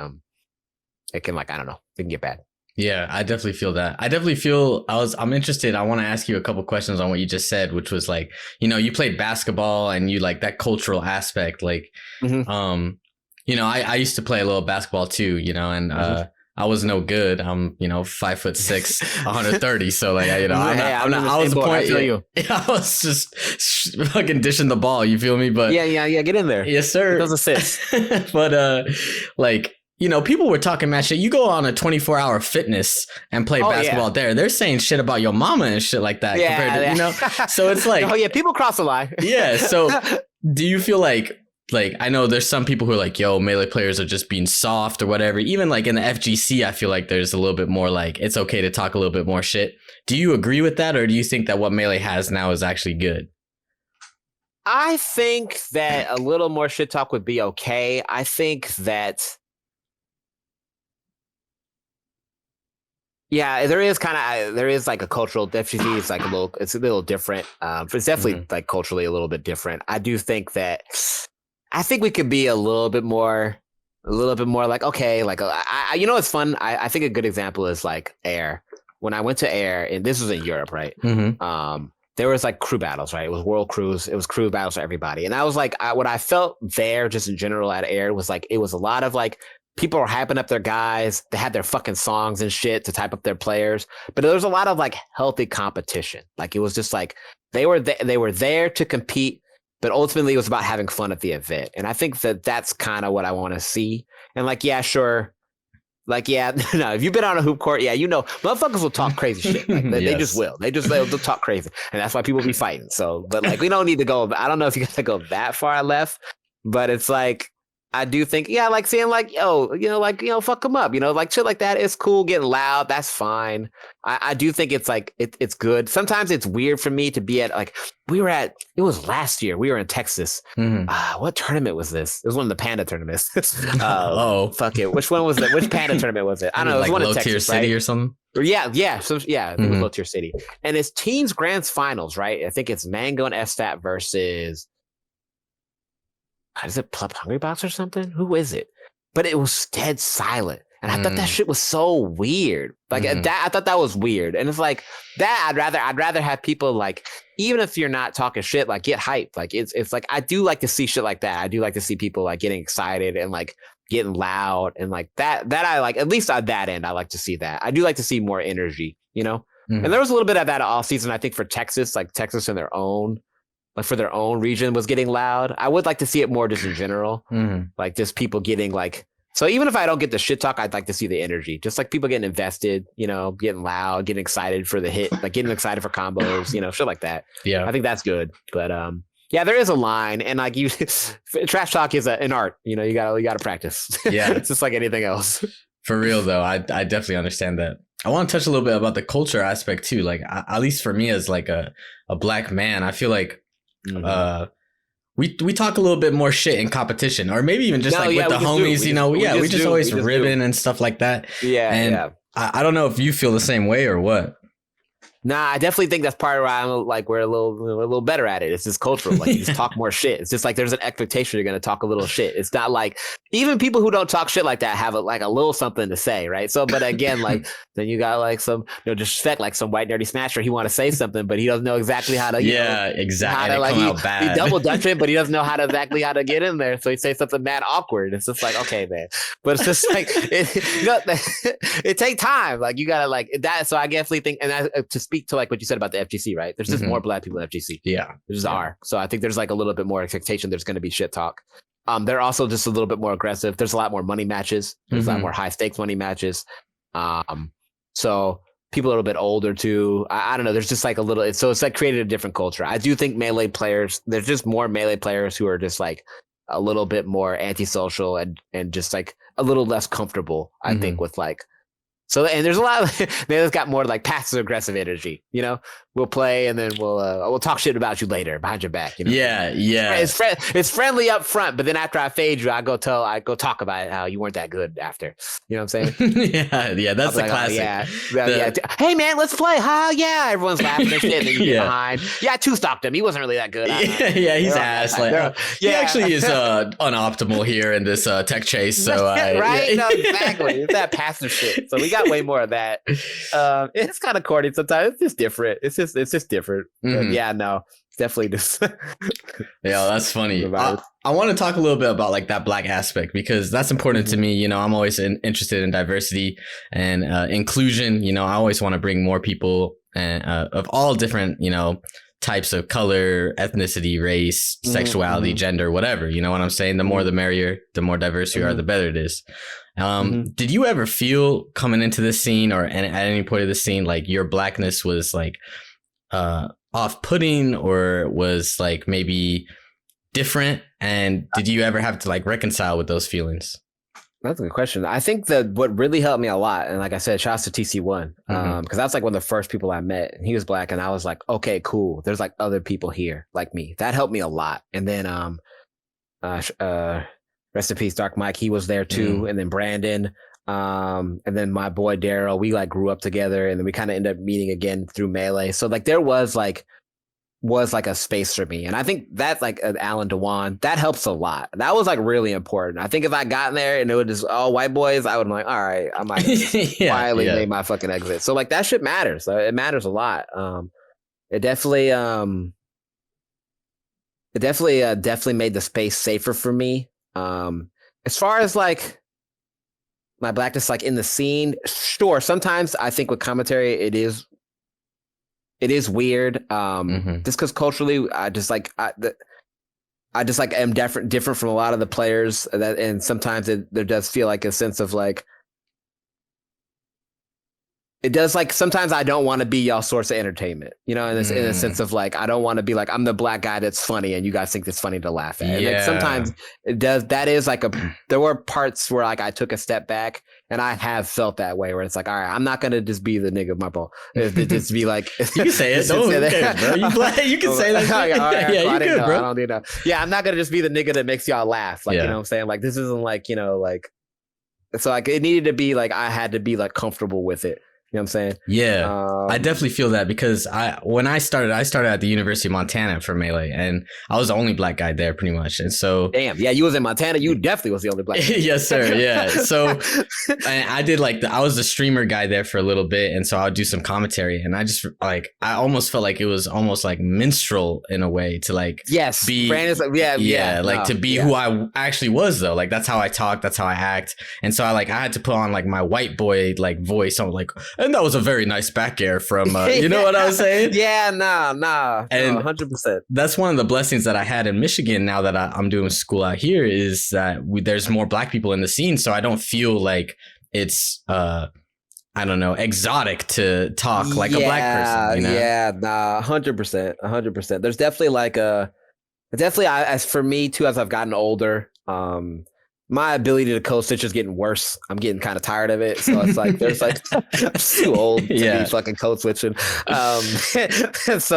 like, I don't know, it can get bad. Yeah, I definitely feel that. I definitely feel I'm interested. I want to ask you a couple questions on what you just said, which was like, you know, you played basketball and you like that cultural aspect. Like, you know, I used to play a little basketball too, you know, and I was no good. I'm, you know, 5'6", 130. So like, you know, I was the point. I feel you. I was just fucking dishing the ball. You feel me? But yeah. Get in there. Yes, sir. Those assists. But like, you know, people were talking mad shit. You go on a 24-hour fitness and play basketball there. They're saying shit about your mama and shit like that. Yeah, compared to, you know, so it's like, oh yeah, people cross the line. Yeah. So do you feel like I know there's some people who are like, yo, Melee players are just being soft or whatever. Even like in the FGC, I feel like there's a little bit more like it's okay to talk a little bit more shit. Do you agree with that, or do you think that what Melee has now is actually good? I think that a little more shit talk would be okay. I think that, yeah, there is like a cultural FGC. It's like it's a little different. It's definitely like culturally a little bit different. I do think that, I think we could be a little bit more like, okay, like you know, it's fun. I think a good example is like Air. When I went to Air, and this was in Europe, right? There was like crew battles, right? It was world crews. It was crew battles for everybody. And I was like, what I felt there just in general at Air was like, it was a lot of like, people were hyping up their guys. They had their fucking songs and shit to type up their players. But there was a lot of like healthy competition. Like it was just like they were there to compete, but ultimately it was about having fun at the event. And I think that that's kind of what I want to see. And like, yeah, sure. Like, yeah, no, if you've been on a hoop court, yeah, you know, motherfuckers will talk crazy shit. Like, they just will. They'll talk crazy. And that's why people be fighting. So, but like, we don't need to go, I don't know if you got to go that far left, but it's like, I do think, yeah, like seeing like, yo, you know, like, you know, fuck them up, you know, like shit like that is cool, getting loud, that's fine. I do think it's like, it's good. Sometimes it's weird for me to be at like, it was last year, we were in Texas. What tournament was this? It was one of the Panda tournaments. Fuck it. Which one was it? Which Panda tournament was it? I don't know. It was like one in Texas, Low Tier City or something? Yeah. So, yeah, I think it was Low Tier City. And it's Teens Grands Finals, right? I think it's Mango and SFAT versus, is it Pleb Hungry Box or something? Who is it? But it was dead silent. And I thought that shit was so weird. Like that, I thought that was weird. And it's like that. I'd rather have people like, even if you're not talking shit, like get hyped. Like it's like, I do like to see shit like that. I do like to see people like getting excited and like getting loud and like that I like, at least on that end, I like to see that. I do like to see more energy, you know? And there was a little bit of that all season, I think, for Texas, like Texas in their own, like for their own region was getting loud. I would like to see it more just in general. Like just people getting like, so even if I don't get the shit talk, I'd like to see the energy. Just like people getting invested, you know, getting loud, getting excited for the hit, like getting excited for combos, you know, shit like that. Yeah. I think that's good. But yeah, there is a line, and like you trash talk is an art, you know, you gotta practice. Yeah. It's just like anything else. For real though. I definitely understand that. I want to touch a little bit about the culture aspect too. Like at least for me as like a black man, I feel like we talk a little bit more shit in competition, or maybe even just with the homies, you know, we just always ribbing and stuff like that. And I don't know if you feel the same way or what. Nah, I definitely think that's part of why I'm like we're a little better at it. It's just cultural. Like you just talk more shit. It's just like there's an expectation you're gonna talk a little shit. It's not like even people who don't talk shit like that have a little something to say, right? So, but again, like then you got like some disrespect, like some white nerdy smasher. He want to say something, but he doesn't know exactly how to. Exactly. How to, like, he double dutch it, but he doesn't know how to get in there. So he says something mad awkward. It's just like, okay, man. But it's just like it takes time. Like you gotta like that. So I definitely think, and to speak to like what you said about the FGC, right? There's just more black people in FGC. Yeah. There just are. So I think there's like a little bit more expectation. There's going to be shit talk. They're also just a little bit more aggressive. There's a lot more money matches. There's a lot more high stakes money matches. So people are a little bit older too. I don't know. There's just like a little, it's like created a different culture. I do think Melee players, there's just more Melee players who are just like a little bit more antisocial and just like a little less comfortable, I think, with like, so, and there's a lot of, they've got more like passive aggressive energy, you know, we'll play, and then we'll talk shit about you later behind your back. You know? Yeah, yeah. It's friendly up front, but then after I fade you, I go talk about how you weren't that good after. You know what I'm saying? Yeah. That's the classic. Yeah. Hey man, let's play. Yeah. Everyone's laughing and shit. And then you get behind. Yeah, I two-stocked him. He wasn't really that good. Yeah, he's ass. He actually is unoptimal here in this tech chase. So right? Yeah. No, exactly. It's that passive shit. So we got way more of that. It's kind of corny sometimes. It's just different. It's just different. Yeah, no, it's definitely just. Yeah, that's funny. I want to talk a little bit about like that Black aspect because that's important to me. You know, I'm always interested in diversity and inclusion. You know, I always want to bring more people of all different, you know, types of color, ethnicity, race, sexuality, gender, whatever. You know what I'm saying? The more the merrier, the more diverse you are, the better it is. Did you ever feel coming into this scene or at any point of the scene like your Blackness was like off-putting or was like maybe different? And did you ever have to like reconcile with those feelings? That's a good question. I think that what really helped me a lot, and like I said, shouts to TC1, because that's like one of the first people I met, and he was Black, and I was like, okay, cool. There's like other people here like me. That helped me a lot. And then, rest in peace, Dark Mike. He was there too, and then Brandon, and then my boy Daryl. We like grew up together, and then we kind of ended up meeting again through Melee. So like there was like a space for me. And I think that like Alan Dewan, that helps a lot. That was like really important. I think if I got in there and it was just all white boys, I would be like, all right, I might quietly make my fucking exit. So like that shit matters. It matters a lot. It definitely made the space safer for me. As far as like my Blackness, like in the scene, sure. Sometimes I think with commentary, it is weird. Just because culturally, I just like am different from a lot of the players. And sometimes there does feel like a sense of like, it does like sometimes I don't want to be y'all source of entertainment, you know, in a sense of like I don't want to be like I'm the Black guy that's funny and you guys think it's funny to laugh at. And like sometimes it does. That is like there were parts where like I took a step back and I have felt that way where it's like, all right, I'm not gonna just be the nigga my ball. Just be like you can say it. Don't care, bro. You can say that. You good, bro. I don't need that. Yeah, I'm not gonna just be the nigga that makes y'all laugh. Like you know what I'm saying? Like this isn't like you know like. So like it needed to be like I had to be like comfortable with it. You know what I'm saying? Yeah, I definitely feel that because when I started at the University of Montana for Melee, and I was the only Black guy there pretty much. And so, damn, yeah, you was in Montana. You definitely was the only Black guy. Yes, sir. Yeah. So I did like I was the streamer guy there for a little bit, and so I would do some commentary, and I just like I almost felt like it was almost like minstrel in a way to like be Brandon's like, to be who I actually was though. Like that's how I talk, that's how I act, and so I had to put on like my white boy like voice. I'm like. And that was a very nice back air from, you know what I was saying? Yeah, nah. And 100%. That's one of the blessings that I had in Michigan now that I'm doing school out here is that there's more Black people in the scene. So I don't feel like it's, I don't know, exotic to talk like a Black person. You know? Yeah, nah, 100%. There's definitely as for me too, as I've gotten older, my ability to code switch is getting worse. I'm getting kind of tired of it. So it's like, there's like, I'm too old to be fucking code switching. So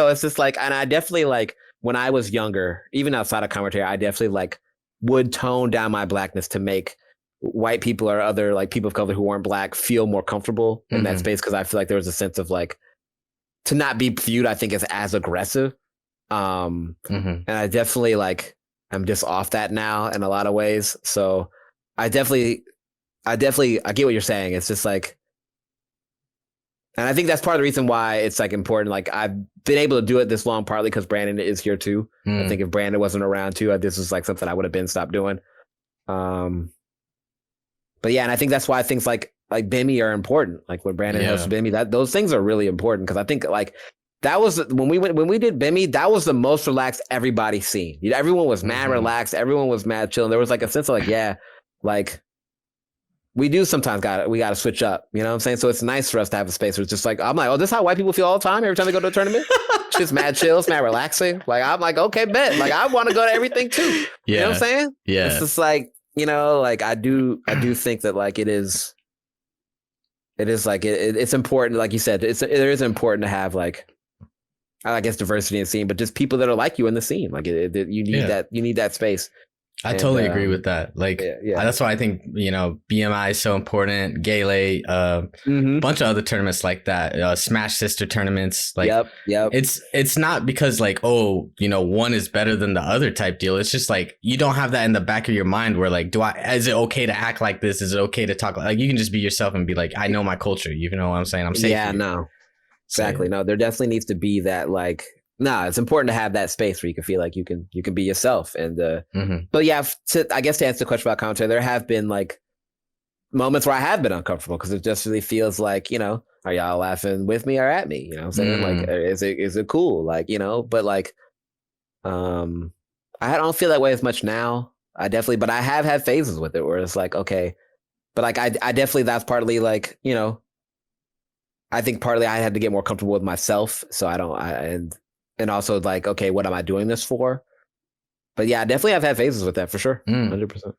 it's just like, and I definitely like, when I was younger, even outside of commentary, I definitely like would tone down my Blackness to make white people or other like people of color who weren't Black feel more comfortable in that space. Cause I feel like there was a sense of like, to not be viewed, I think as aggressive. And I definitely like, I'm just off that now in a lot of ways. So I get what you're saying. It's just like, and I think that's part of the reason why it's like important. Like I've been able to do it this long, partly because Brandon is here too. I think if Brandon wasn't around too, this was like something I would have been stopped doing. But yeah, and I think that's why things like Bimmy are important. Like when Brandon hosts Bimmy, those things are really important because I think like that was when we did Bimmy, that was the most relaxed everybody's seen. Everyone was mad relaxed. Everyone was mad chilling. There was like a sense of like, like we do sometimes got to switch up. You know what I'm saying? So it's nice for us to have a space where it's just like, I'm like, oh, this is how white people feel all the time. Every time they go to a tournament, it's just mad chill, it's mad relaxing. Like, I'm like, okay, bet. Like I want to go to everyththing too. You know what I'm saying? Yeah. It's just like, you know, like I do think that like it is like, it's important. Like you said, it is important to have like I guess diversity in the scene, but just people that are like you in the scene. Like you need Yeah. that, you need that space. I And totally agree with that. Like, yeah. that's why I think, BMI is so important. Gale, Mm-hmm. bunch of other tournaments like that, Smash Sister tournaments. Like, Yep. it's not because like, oh, one is better than the other type deal. It's just like you don't have that in the back of your mind where like, is it okay to act like this? Is it okay to talk like you can just be yourself and be like, I know my culture. You know what I'm saying? I'm safe Yeah, here. no, So, exactly. No, there definitely needs to be that like. No, it's important to have that space where you can feel like you can be yourself. And but yeah, I guess to answer the question about commentary, there have been like moments where I have been uncomfortable because it just really feels like, are y'all laughing with me or at me? You know what I'm saying? Like, is it cool? Like, but like, I don't feel that way as much now. But I have had phases with it where it's like, okay, but like, I definitely, that's partly like, I think partly I had to get more comfortable with myself. So and also like, okay, what am I doing this for? But yeah, I definitely have had phases with that for sure. 100%.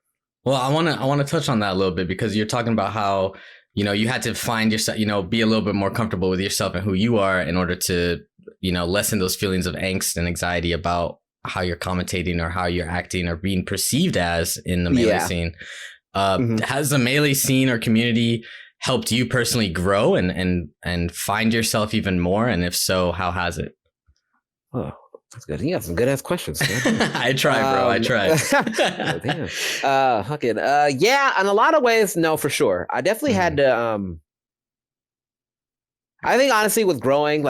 Well, I want to touch on that a little bit because you're talking about how, you had to find yourself, be a little bit more comfortable with yourself and who you are in order to, lessen those feelings of angst and anxiety about how you're commentating or how you're acting or being perceived as in the melee scene. Has the melee scene or community helped you personally grow and find yourself even more? And if so, how has it? Oh, that's good. You got some good ass questions. I try, bro. I try. Oh, damn. Yeah, in a lot of ways, no, for sure. I definitely had to. I think honestly, with growing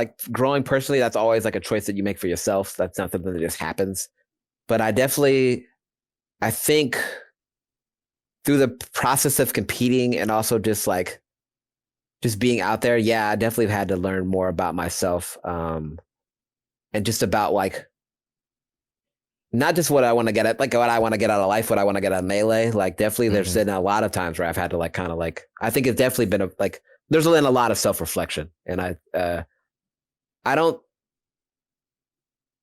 personally, that's always like a choice that you make for yourself. That's not something that just happens. But I think through the process of competing and also just being out there, yeah, I definitely had to learn more about myself. And just about like not just what I want to get at, like what I want to get out of life, what I want to get out of melee. Like definitely there's been a lot of times where I've had to like kind of like, I think it's definitely been there's been a lot of self-reflection. And I don't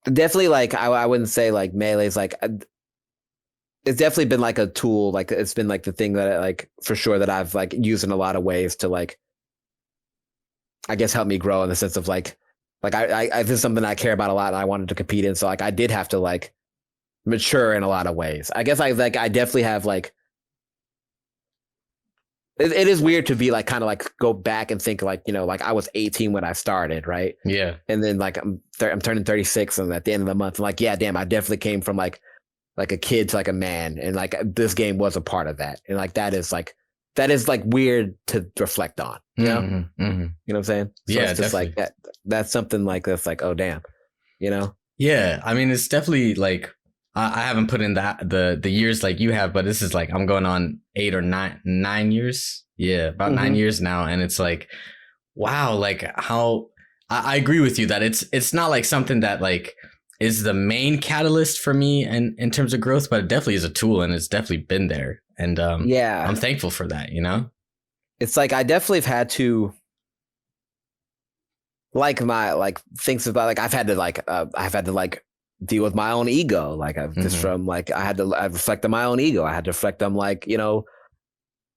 definitely like, I wouldn't say like melee's like, it's definitely been like a tool. Like it's been like the thing that I like for sure that I've like used in a lot of ways to like, I guess help me grow in the sense of like I this is something I care about a lot and I wanted to compete in. So like I did have to like mature in a lot of ways. I guess I definitely have like it is weird to be like kind of like go back and think like, like I was 18 when I started, right? Yeah. And then like I'm turning 36 and at the end of the month, I'm like, yeah, damn, I definitely came from like a kid to like a man. And like this game was a part of that. And like that is like weird to reflect on, you know? You know what I'm saying? So yeah, it's just definitely. like that's something like that's like, oh damn, Yeah, I mean, it's definitely like I haven't put in the years like you have, but this is like I'm going on 8 or 9 years. Yeah, about 9 years now, and it's like, wow, like how I agree with you that it's not like something that like is the main catalyst for me and in terms of growth, but it definitely is a tool, and it's definitely been there, and yeah, I'm thankful for that. It's like I definitely have had to like my like things about like I've had to like deal with my own ego. Like I've just from like I reflect on my own ego. I had to reflect on like,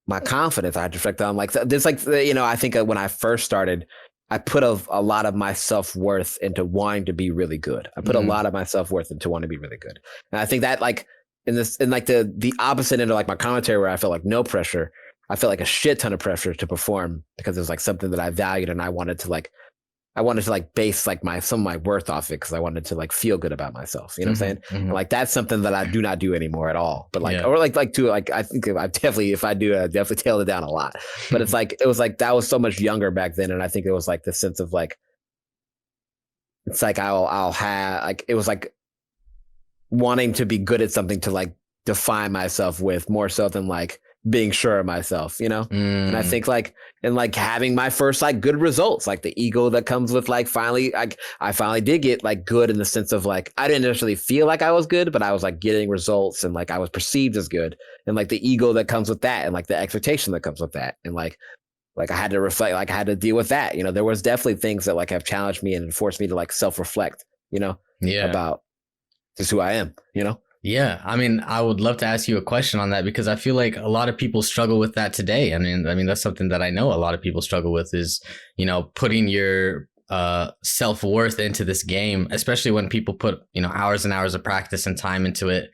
my confidence. I had to reflect on like this, like, I think when I first started, I put a lot of my self-worth into wanting to be really good. I put a lot of my self-worth into wanting to be really good. And I think that like in like the opposite end of like my commentary where I felt like no pressure, I felt like a shit ton of pressure to perform because it was like something that I valued and I wanted to like base like some of my worth off it because I wanted to like feel good about myself. You know what I'm saying? And like that's something that I do not do anymore at all. But like, or like to like, I think I definitely, if I do, I definitely tailed it down a lot. But it's like, it was like, that was so much younger back then. And I think it was like the sense of like, it's like I'll have like, it was like wanting to be good at something to like define myself with more so than like being sure of myself, And I think like, and like having my first like good results, like the ego that comes with like finally, like I finally did get like good in the sense of like, I didn't necessarily feel like I was good, but I was like getting results and like I was perceived as good. And like the ego that comes with that and like the expectation that comes with that. And like I had to reflect, like I had to deal with that. There was definitely things that like have challenged me and forced me to like self-reflect, about just who I am, Yeah, I mean, I would love to ask you a question on that because I feel like a lot of people struggle with that today. I mean, that's something that I know a lot of people struggle with is, putting your self-worth into this game, especially when people put, hours and hours of practice and time into it.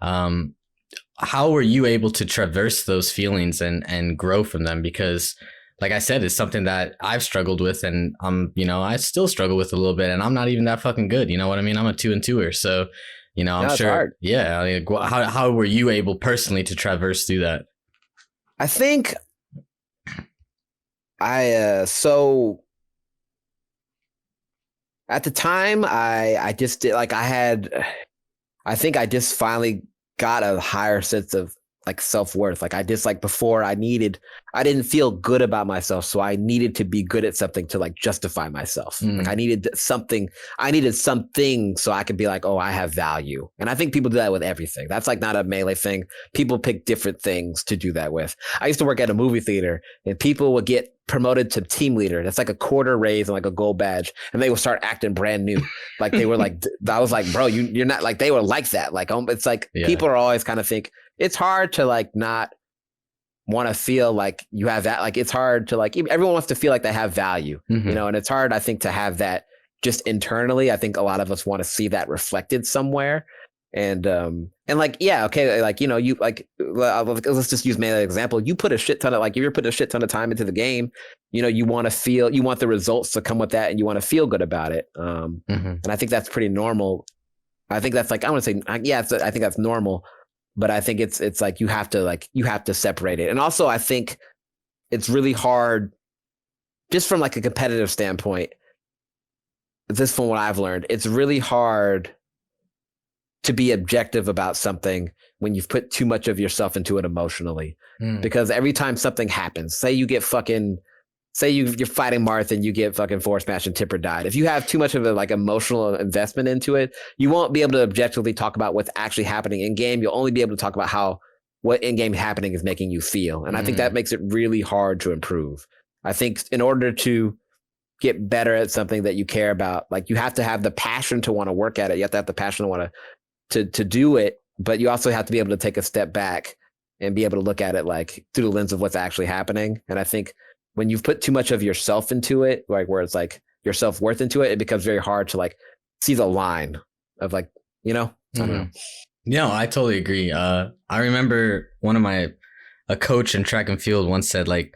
How were you able to traverse those feelings and grow from them? Because like I said, it's something that I've struggled with, and I still struggle with a little bit, and I'm not even that fucking good. You know what I mean? I'm a 2-2er. So, I'm sure. Hard. Yeah. I mean, how were you able personally to traverse through that? I think so at the time I just did I think I just finally got a higher sense of like self-worth. Like I just before I didn't feel good about myself. So I needed to be good at something to like justify myself. Like I needed something so I could be like, oh, I have value. And I think people do that with everything. That's like not a Melee thing. People pick different things to do that with. I used to work at a movie theater and people would get promoted to team leader. That's like a quarter raise and like a gold badge. And they would start acting brand new. Like they were like, I was like, bro, you're not like, they were like that. Like, it's like people are always kind of think it's hard to like not want to feel like you have that. Like it's hard to like, everyone wants to feel like they have value, and it's hard, I think, to have that just internally. I think a lot of us want to see that reflected somewhere. And like, yeah, okay. Like, you like, let's just use Melee as an example. You put a shit ton of if you're putting a shit ton of time into the game, you want the results to come with that and you want to feel good about it. And I think that's pretty normal. I think that's like, I want to say, yeah, I think that's normal. But I think it's like you have to separate it. And also I think it's really hard just from like a competitive standpoint. This from what I've learned, it's really hard to be objective about something when you've put too much of yourself into it emotionally. Because every time something happens, say you get you're fighting Marth and you get fucking force smashed and Tipper died. If you have too much of a like emotional investment into it, you won't be able to objectively talk about what's actually happening in game. You'll only be able to talk about what in game happening is making you feel. And I think that makes it really hard to improve. I think in order to get better at something that you care about, like you have to have the passion to want to work at it. You have to have the passion to want to do it, but you also have to be able to take a step back and be able to look at it like through the lens of what's actually happening. And I think when you've put too much of yourself into it, like where it's like your self-worth into it, it becomes very hard to like see the line of like, I don't know. No, I totally agree. I remember a coach in track and field once said like,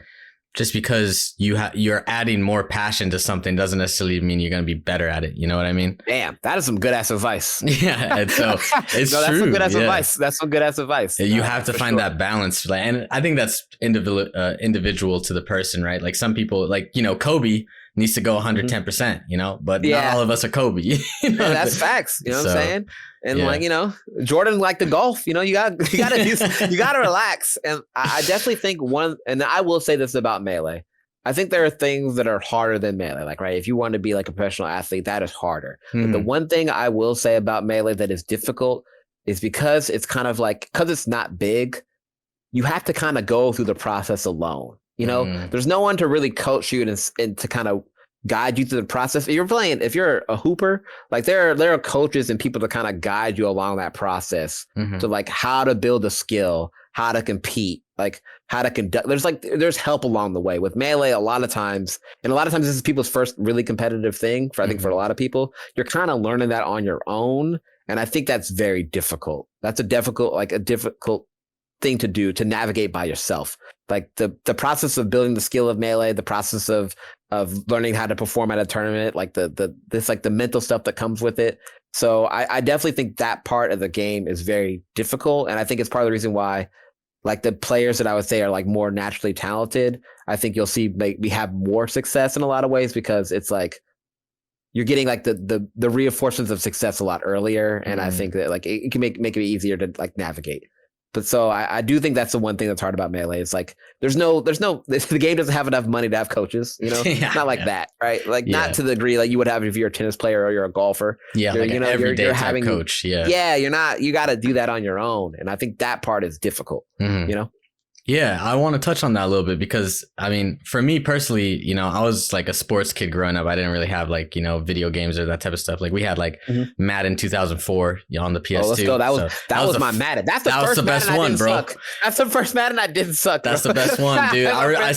just because you're adding more passion to something doesn't necessarily mean you're going to be better at it. You know what I mean? Damn, that is some good ass advice. Yeah, and so it's no, that's true. Some good ass advice. That's some good ass advice. You have to find that balance, and I think that's individual to the person, right? Like some people, like Kobe needs to go 110%, but not all of us are Kobe. That's facts. You know what I'm saying? And like, Jordan liked the golf, you gotta relax. And I definitely think and I will say this about Melee. I think there are things that are harder than Melee. Like, right, if you want to be like a professional athlete, that is harder. But the one thing I will say about Melee that is difficult is because it's kind of like, because it's not big, you have to kind of go through the process alone. There's no one to really coach you and to kind of guide you through the process. If you're a hooper, like there are coaches and people to kind of guide you along that process to like how to build a skill, how to compete, like how to conduct. There's help along the way. With Melee, a lot of times this is people's first really competitive thing. I think for a lot of people, you're kind of learning that on your own. And I think that's very difficult. That's a difficult thing to do, to navigate by yourself. Like the process of building the skill of Melee, the process of learning how to perform at a tournament, like the mental stuff that comes with it. So I definitely think that part of the game is very difficult. And I think it's part of the reason why like the players that I would say are like more naturally talented, I think you'll see we have more success in a lot of ways, because it's like you're getting like the reinforcements of success a lot earlier. And I think that like it can make it easier to like navigate. But so I do think that's the one thing that's hard about Melee. It's like the game doesn't have enough money to have coaches, not like that, right? Like not to the degree like you would have if you're a tennis player or you're a golfer. Yeah, like an everyday you're type having coach. Yeah. Yeah, you got to do that on your own. And I think that part is difficult, Yeah, I want to touch on that a little bit because I mean, for me personally, I was like a sports kid growing up. I didn't really have like, video games or that type of stuff. Like we had like Mhm. Madden 2004 on the Oh, let's go. PS2. So That was my Madden. That's the that was the first best Madden I one, didn't bro. suck. That's the first Madden I didn't suck. That's Bro. the best one, dude. I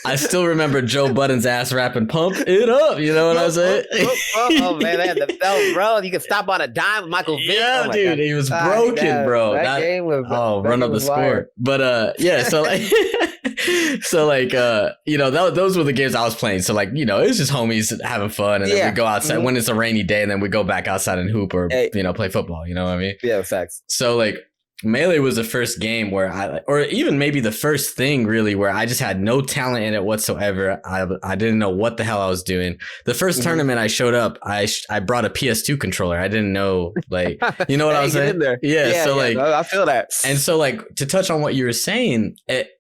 I still remember Joe Budden's ass rapping "Pump It Up." You know what I'm saying? Oh man, they had the belt, bro. You could stop on a dime with Michael Vick. Yeah, oh dude, he was broken, bro. That game was run up the score. But yeah, so like so like those were the games I was playing. So like, it was just homies having fun, and then we go outside when it's a rainy day, and then we go back outside and hoop or play football. You know what I mean? Yeah, facts. So like Melee was the first game where or even maybe the first thing really where I just had no talent in it whatsoever. I didn't know what the hell I was doing. The first tournament I showed up, I brought a PS2 controller. I didn't know, like, you know what I was saying? Yeah. So like, I feel that. And so like, to touch on what you were saying, it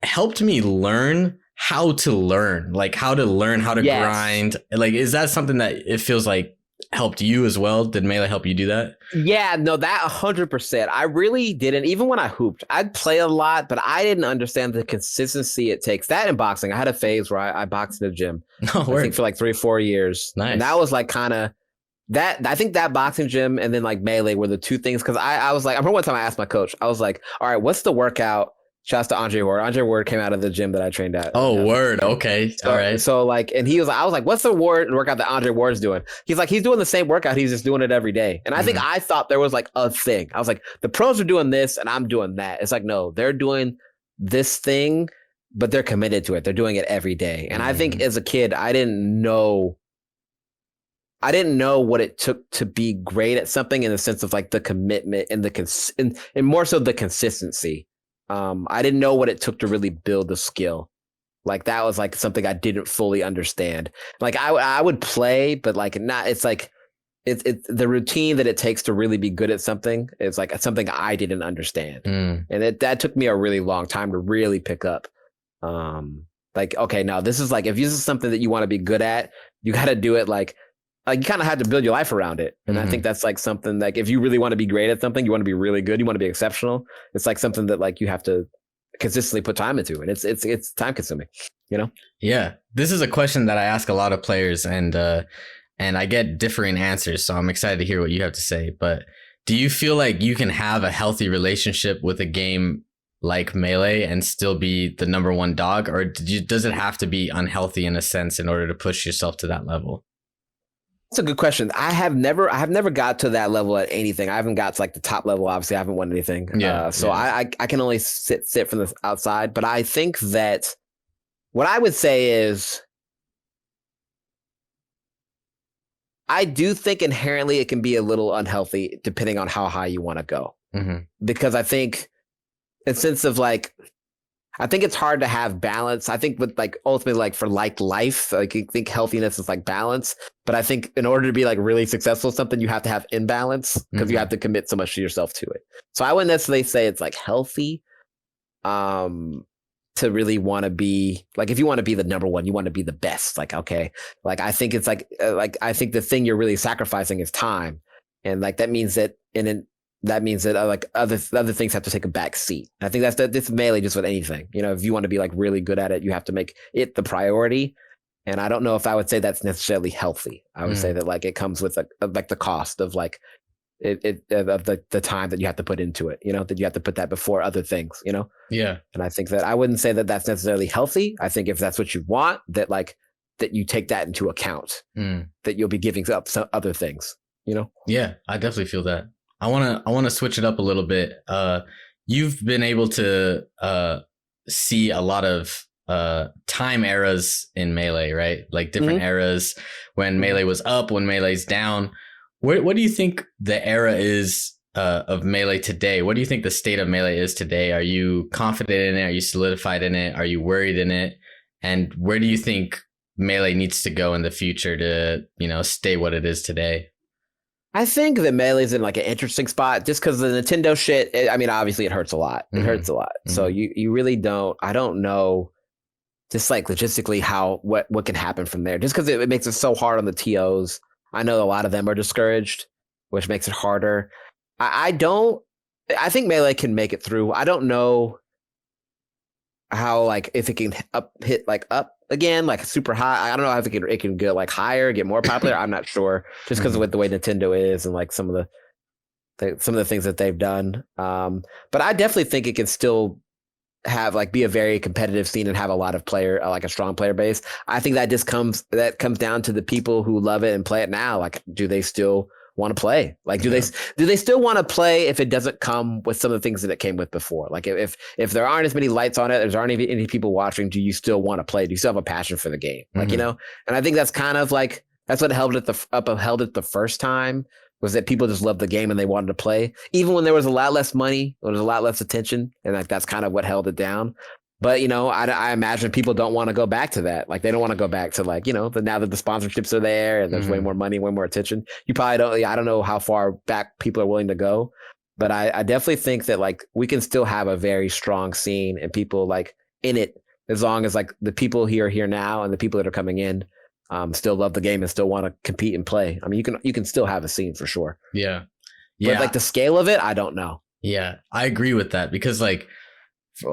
helped me learn how to learn, how to grind. Like, is that something that it feels like helped you as well? Did Melee help you do that? Yeah, no, that 100%. I really didn't. Even when I hooped, I'd play a lot, but I didn't understand the consistency it takes. That in boxing, I had a phase where I boxed in the gym. I think for like 3-4 years. Nice. And that was like kind of that. I think that boxing gym and then like Melee were the two things. Cause I was like, I remember one time I asked my coach, I was like, all right, what's the workout? Shouts to Andre Ward. Andre Ward came out of the gym that I trained at. Oh, word. Okay. So, all right. So like, and I was like, what's the workout that Andre Ward's doing? He's like, he's doing the same workout. He's just doing it every day. And I think I thought there was like a thing. I was like, the pros are doing this and I'm doing that. It's like, no, they're doing this thing, but they're committed to it. They're doing it every day. And I think as a kid, I didn't know what it took to be great at something in the sense of like the commitment and and more so the consistency. I didn't know what it took to really build the skill. Like that was like something I didn't fully understand. Like I would play, but like not. It's like it's the routine that it takes to really be good at something. It's like something I didn't understand, and that took me a really long time to really pick up. Like okay, now this is like if this is something that you want to be good at, you got to do it like you kind of had to build your life around it. And I think that's like something like if you really want to be great at something, you want to be really good, you want to be exceptional. It's like something that like you have to consistently put time into, and it's time consuming, Yeah. This is a question that I ask a lot of players, and I get differing answers. So I'm excited to hear what you have to say. But do you feel like you can have a healthy relationship with a game like Melee and still be the number one dog, or does it have to be unhealthy in a sense in order to push yourself to that level? That's a good question. I have never got to that level at anything. I haven't got to like the top level. Obviously, I haven't won anything. So I can only sit from the outside. But I think that what I would say is I do think inherently it can be a little unhealthy depending on how high you want to go. Because I think in the sense of like, I think it's hard to have balance. I think with like ultimately like for like life, like I think healthiness is like balance. But I think in order to be like really successful at something, you have to have imbalance because you have to commit so much to yourself to it. So I wouldn't necessarily say it's like healthy to really want to be like, if you want to be the number one, you want to be the best. Like, okay, like I think it's like I think the thing you're really sacrificing is time. And like that means that like other things have to take a back seat. I think this Melee just with anything, if you want to be like really good at it, you have to make it the priority. And I don't know if I would say that's necessarily healthy. I would say that like it comes with like the cost of like of the time that you have to put into it, that you have to put that before other things, Yeah. And I think that I wouldn't say that that's necessarily healthy. I think if that's what you want, that like that you take that into account, that you'll be giving up some other things, Yeah, I definitely feel that. I want to switch it up a little bit. You've been able to see a lot of time eras in Melee, right? Like different eras when Melee was up, when Melee's down. What do you think the era is of Melee today? What do you think the state of Melee is today? Are you confident in it? Are you solidified in it? Are you worried in it? And where do you think Melee needs to go in the future to, stay what it is today? I think that Melee's in like an interesting spot just because the Nintendo shit. I mean, obviously it hurts a lot. It hurts a lot. So you really don't. I don't know, just like logistically what can happen from there. Just because it makes it so hard on the TOs. I know a lot of them are discouraged, which makes it harder. I think Melee can make it through. I don't know. how like if it can hit like up again, like super high. I don't know if it can get like higher, get more popular. I'm not sure, just because of the way Nintendo is and like some of the things that they've done. But I definitely think it can still have like be a very competitive scene and have a lot of like a strong player base. I think that comes down to the people who love it and play it now. Like, do they still want to play? Like, do they still want to play if it doesn't come with some of the things that it came with before? Like, if there aren't as many lights on it, there aren't any people watching, do you still want to play? Do you still have a passion for the game? Like, you know, and I think that's kind of like that's what held it the first time, was that people just loved the game and they wanted to play, even when there was a lot less money, there was a lot less attention, and like that's kind of what held it down. But you know, I imagine people don't want to go back to that. Like they don't want to go back to like, you know, now that the sponsorships are there and there's way more money, way more attention. You probably don't. I don't know how far back people are willing to go, but I definitely think that like we can still have a very strong scene and people like in it, as long as like the people here now and the people that are coming in still love the game and still want to compete and play. I mean, you can still have a scene for sure. Yeah. But like the scale of it, I don't know. Yeah, I agree with that because like,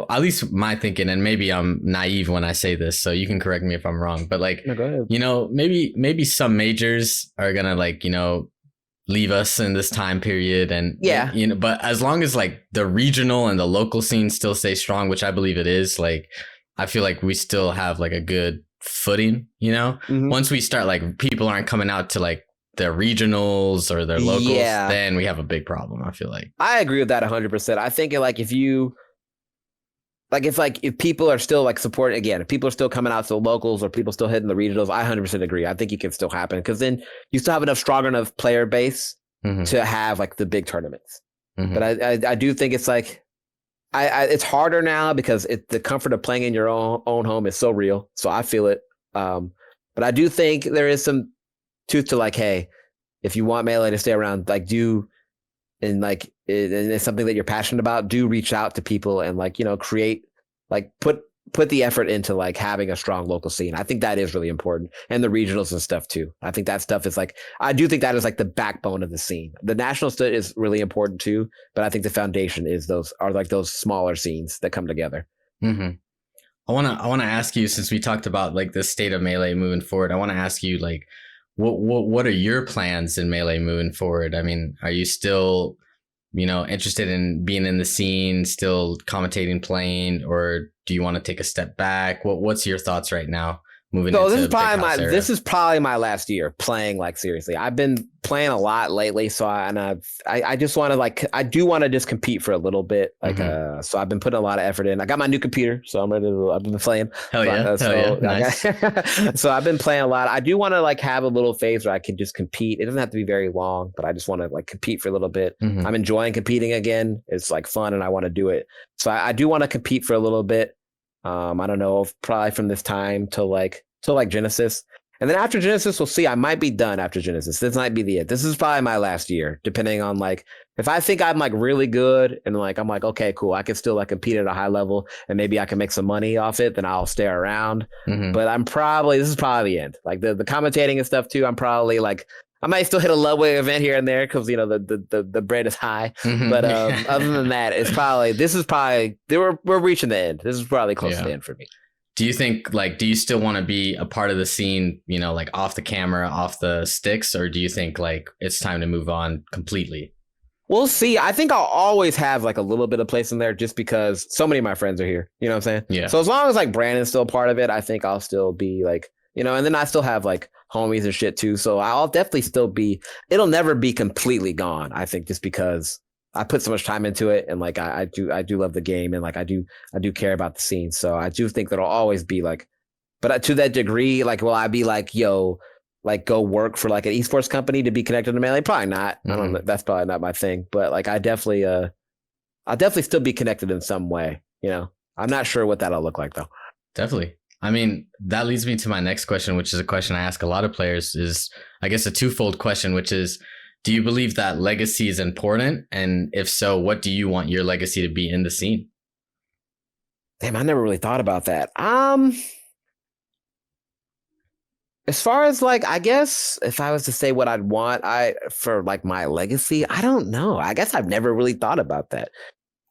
at least my thinking, and maybe I'm naive when I say this, so you can correct me if I'm wrong, but like, no, go ahead. You know, maybe some majors are gonna like, you know, leave us in this time period, and you know, but as long as like the regional and the local scene still stay strong, which I believe it is, like I feel like we still have like a good footing, you know. Once we start like people aren't coming out to like their regionals or their locals, then we have a big problem. I feel like I agree with that 100%. I think like if people are still like supporting, again, if people are still coming out to the locals or people still hitting the regionals, I 100% agree. I think it can still happen because then you still have enough strong enough player base to have like the big tournaments. But I do think it's like it's harder now because the comfort of playing in your own home is so real. So I feel it. But I do think there is some truth to like, hey, if you want Melee to stay around, like and like and it's something that you're passionate about, do reach out to people and like, you know, create like put the effort into like having a strong local scene. I think that is really important, and the regionals and stuff too. I think that stuff is like, I do think that is like the backbone of the scene. The national stuff is really important too, but I think the foundation is those smaller scenes that come together. I want to ask you, since we talked about like the state of Melee moving forward, I want to ask you like, what are your plans in Melee moving forward? I mean, are you still, you know, interested in being in the scene, still commentating, playing, or do you want to take a step back? What's your thoughts right now? So this is probably my last year playing like seriously. I've been playing a lot lately, so I just want to like, I do want to just compete for a little bit, like so I've been putting a lot of effort in. I got my new computer, so I'm ready to. I've been playing. Hell yeah, nice. So I've been playing a lot. I do want to like have a little phase where I can just compete. It doesn't have to be very long, but I just want to like compete for a little bit. I'm enjoying competing again. It's like fun, and I want to do it. So I do want to compete for a little bit. I don't know, probably from this time till like Genesis. And then after Genesis, we'll see. I might be done after Genesis. This might be the it. This is probably my last year, depending on like, if I think I'm like really good and like, I'm like, okay, cool, I can still like compete at a high level and maybe I can make some money off it, then I'll stay around. But this is probably the end. Like the commentating and stuff too, I'm probably like, I might still hit a Loveaway event here and there because, you know, the bread is high. But other than that, we're reaching the end. This is probably close to the end for me. Do you think like, do you still want to be a part of the scene, you know, like off the camera, off the sticks, or do you think like it's time to move on completely? We'll see. I think I'll always have like a little bit of place in there just because so many of my friends are here. You know what I'm saying? Yeah. So as long as like Brandon's still part of it, I think I'll still be like, you know, and then I still have like homies and shit too. So I'll definitely still be, it'll never be completely gone. I think just because I put so much time into it, and like I do love the game, and like I do care about the scene. So I do think that'll always be like, but to that degree, like, will I be like, yo, like go work for like an esports company to be connected to Melee? Probably not. I don't know. That's probably not my thing. But like I'll definitely still be connected in some way. You know, I'm not sure what that'll look like though. Definitely. I mean, that leads me to my next question, which is a question I ask a lot of players, is I guess a twofold question, which is, do you believe that legacy is important? And if so, what do you want your legacy to be in the scene? Damn, I never really thought about that. As far as like, I guess if I was to say what I'd want for like my legacy, I don't know. I guess I've never really thought about that.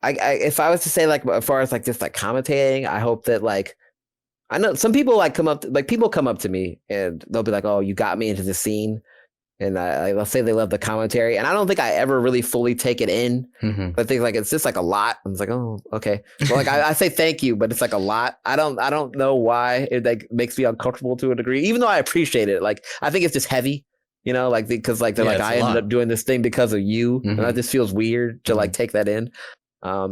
if I was to say like as far as like just like commentating, I hope that like I know some people like people come up to me and they'll be like, "Oh, you got me into the scene," and let's say they love the commentary, and I don't think I ever really fully take it in. Mm-hmm. I think like it's just like a lot. And it's like, oh, okay. Well, like I say thank you, but it's like a lot. I don't know why it like makes me uncomfortable to a degree, even though I appreciate it. Like I think it's just heavy, like because like they're Yeah, like it's a I ended lot. up doing this thing because of you, and that Mm-hmm. just feels weird to like Mm-hmm. take that in.